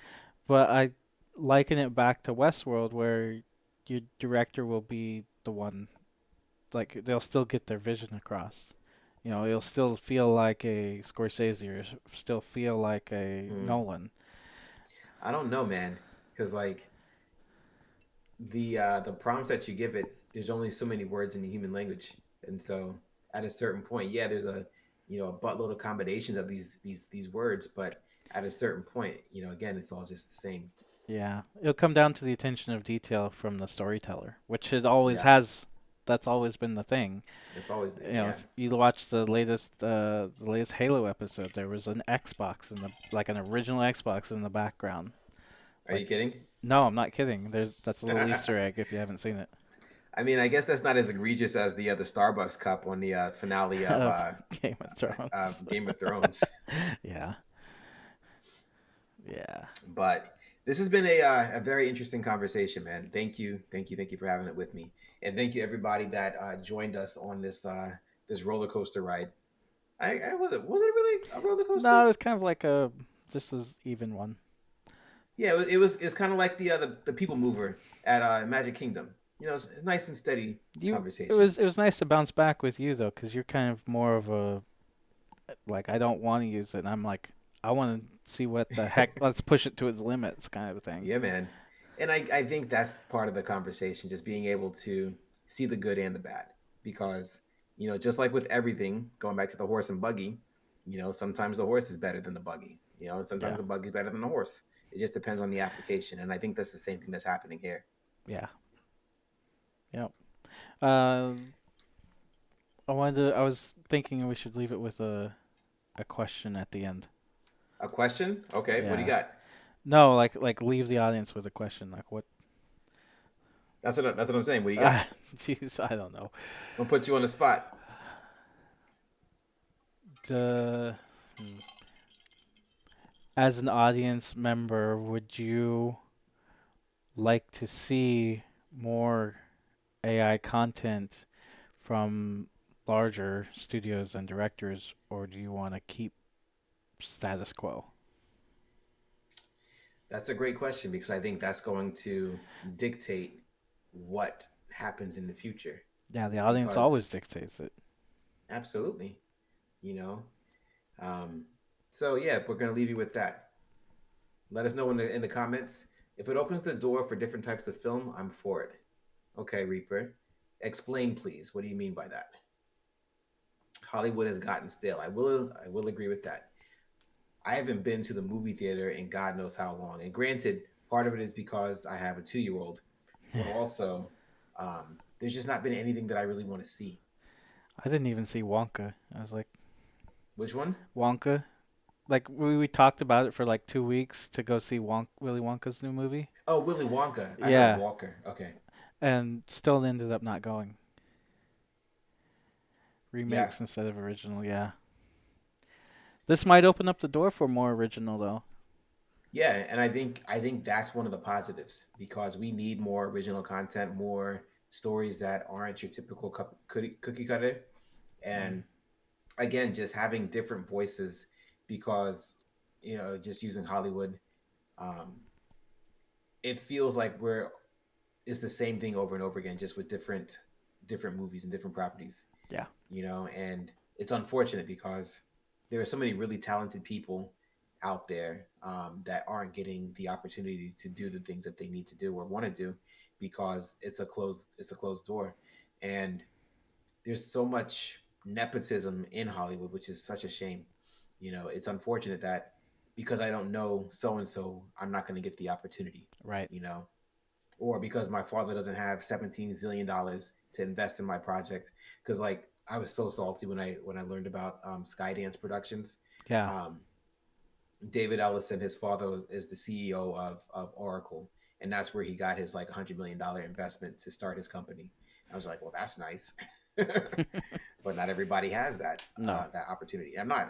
but I liken it back to Westworld where your director will be the one, like they'll still get their vision across. You know, it'll still feel like a Scorsese or still feel like a Hmm. Nolan. I don't know, man, because like the prompts that you give it, there's only so many words in the human language, and so at a certain point, yeah, there's a, a buttload of combinations of these words, but at a certain point, again, it's all just the same. Yeah, it'll come down to the attention of detail from the storyteller, which it always Yeah, has. That's always been the thing. it's always You know, yeah. if you watch the latest Halo episode, there was an Xbox in the like an original Xbox in the background. Are Like, you kidding? no, I'm not kidding. That's a little Easter egg if you haven't seen it. I mean, I guess that's not as egregious as the other Starbucks cup on the finale of Of Game of Thrones. Game of Thrones. Yeah, yeah. But this has been a very interesting conversation, man. Thank you for having it with me, and thank you everybody that joined us on this roller coaster ride. I was it really a roller No, coaster? it was kind of like a just as even one. Yeah, it's kind of like the People Mover at Magic Kingdom. It's a nice and steady You, conversation. it was nice to bounce back with you though, because you're kind of more of a like I don't want to use it. And I'm like I want to see what the heck. Let's push it to its limits, kind of thing. Yeah, man. And I think that's part of the conversation, just being able to see the good and the bad. Because, just like with everything, going back to the horse and buggy, sometimes the horse is better than the buggy, and sometimes Yeah, the buggy is better than the horse. It just depends on the application. And I think that's the same thing that's happening here. yeah, yep. Uh, I was thinking we should leave it with a question at the end. A question? Okay, what do you Yeah. got? No, like leave the audience with a question. Like what? That's what I'm saying. What do you got? Jeez, I don't know. I'm gonna put you on the spot. The as an audience member, would you like to see more AI content from larger studios and directors, or do you want to keep status quo? That's a great question because I think that's going to dictate what happens in the future. Yeah, the audience Because always dictates it. absolutely, you know, Um, so yeah, we're gonna leave you with that. Let us know in the comments if it opens the door for different types of film. I'm for it. Okay, Reaper, explain please. What do you mean by that? Hollywood has gotten stale. I will agree with that. I haven't been to the movie theater in God knows how long. And granted, part of it is because I have a 2 year old, but also there's just not been anything that I really want to see. I didn't even see Wonka. I was like, Which one? Wonka? Like we talked about it for like 2 weeks to go see Willy Wonka's new movie. Oh, Willy Wonka. I heard Yeah, Walker. Okay. and still ended up not going. Yeah, Remakes instead of original, yeah. This might open up the door for more original though. yeah, and I think that's one of the positives because we need more original content, more stories that aren't your typical cookie cutter, Mm. and again, just having different voices because just using Hollywood, um, it feels like we're it's the same thing over and over again, just with different movies and different properties. Yeah, And it's unfortunate because there are so many really talented people out there that aren't getting the opportunity to do the things that they need to do or want to do because it's a closed door, and there's so much nepotism in Hollywood, which is such a shame. It's unfortunate that because I don't know so and so, I'm not going to get the opportunity. right. You know, or because my father doesn't have $17 zillion to invest in my project. Because like I was so salty when I learned about Skydance Productions. Yeah. Um, David Ellison, his father is the CEO of Oracle, and that's where he got his like $100 million investment to start his company. I was like, well, that's nice, but not everybody has No, that opportunity. I'm not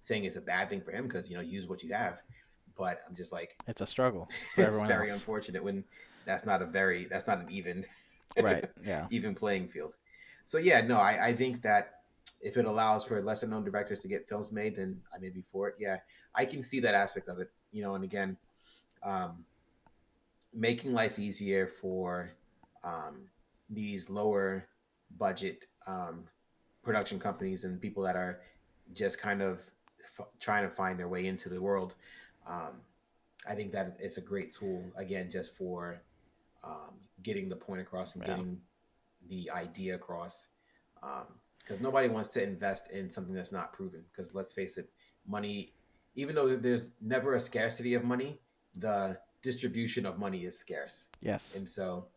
saying it's a bad thing for him because use what you have, but I'm just like it's a struggle for it's everyone very else. unfortunate when that's not an even Right. Yeah. even playing field. So yeah, no, I think that if it allows for lesser known directors to get films made, then I may be for it. Yeah, I can see that aspect of it. And again, um, making life easier for um, these lower budget production companies and people that are just kind of trying to find their way into the world. Um, I think that it's a great tool again, just for getting the point across and Yeah. getting the idea across. Because nobody wants to invest in something that's not proven. Because let's face it, money, even though there's never a scarcity of money, the distribution of money is scarce. Yes. And so,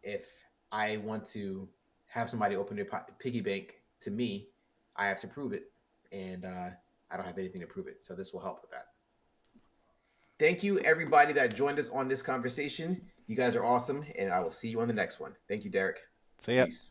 if I want to have somebody open their piggy bank to me, I have to prove it, and I don't have anything to prove it. So this will help with that. Thank you, everybody that joined us on this conversation. You guys are awesome, and I will see you on the next one. Thank you, Derek. See ya. Peace.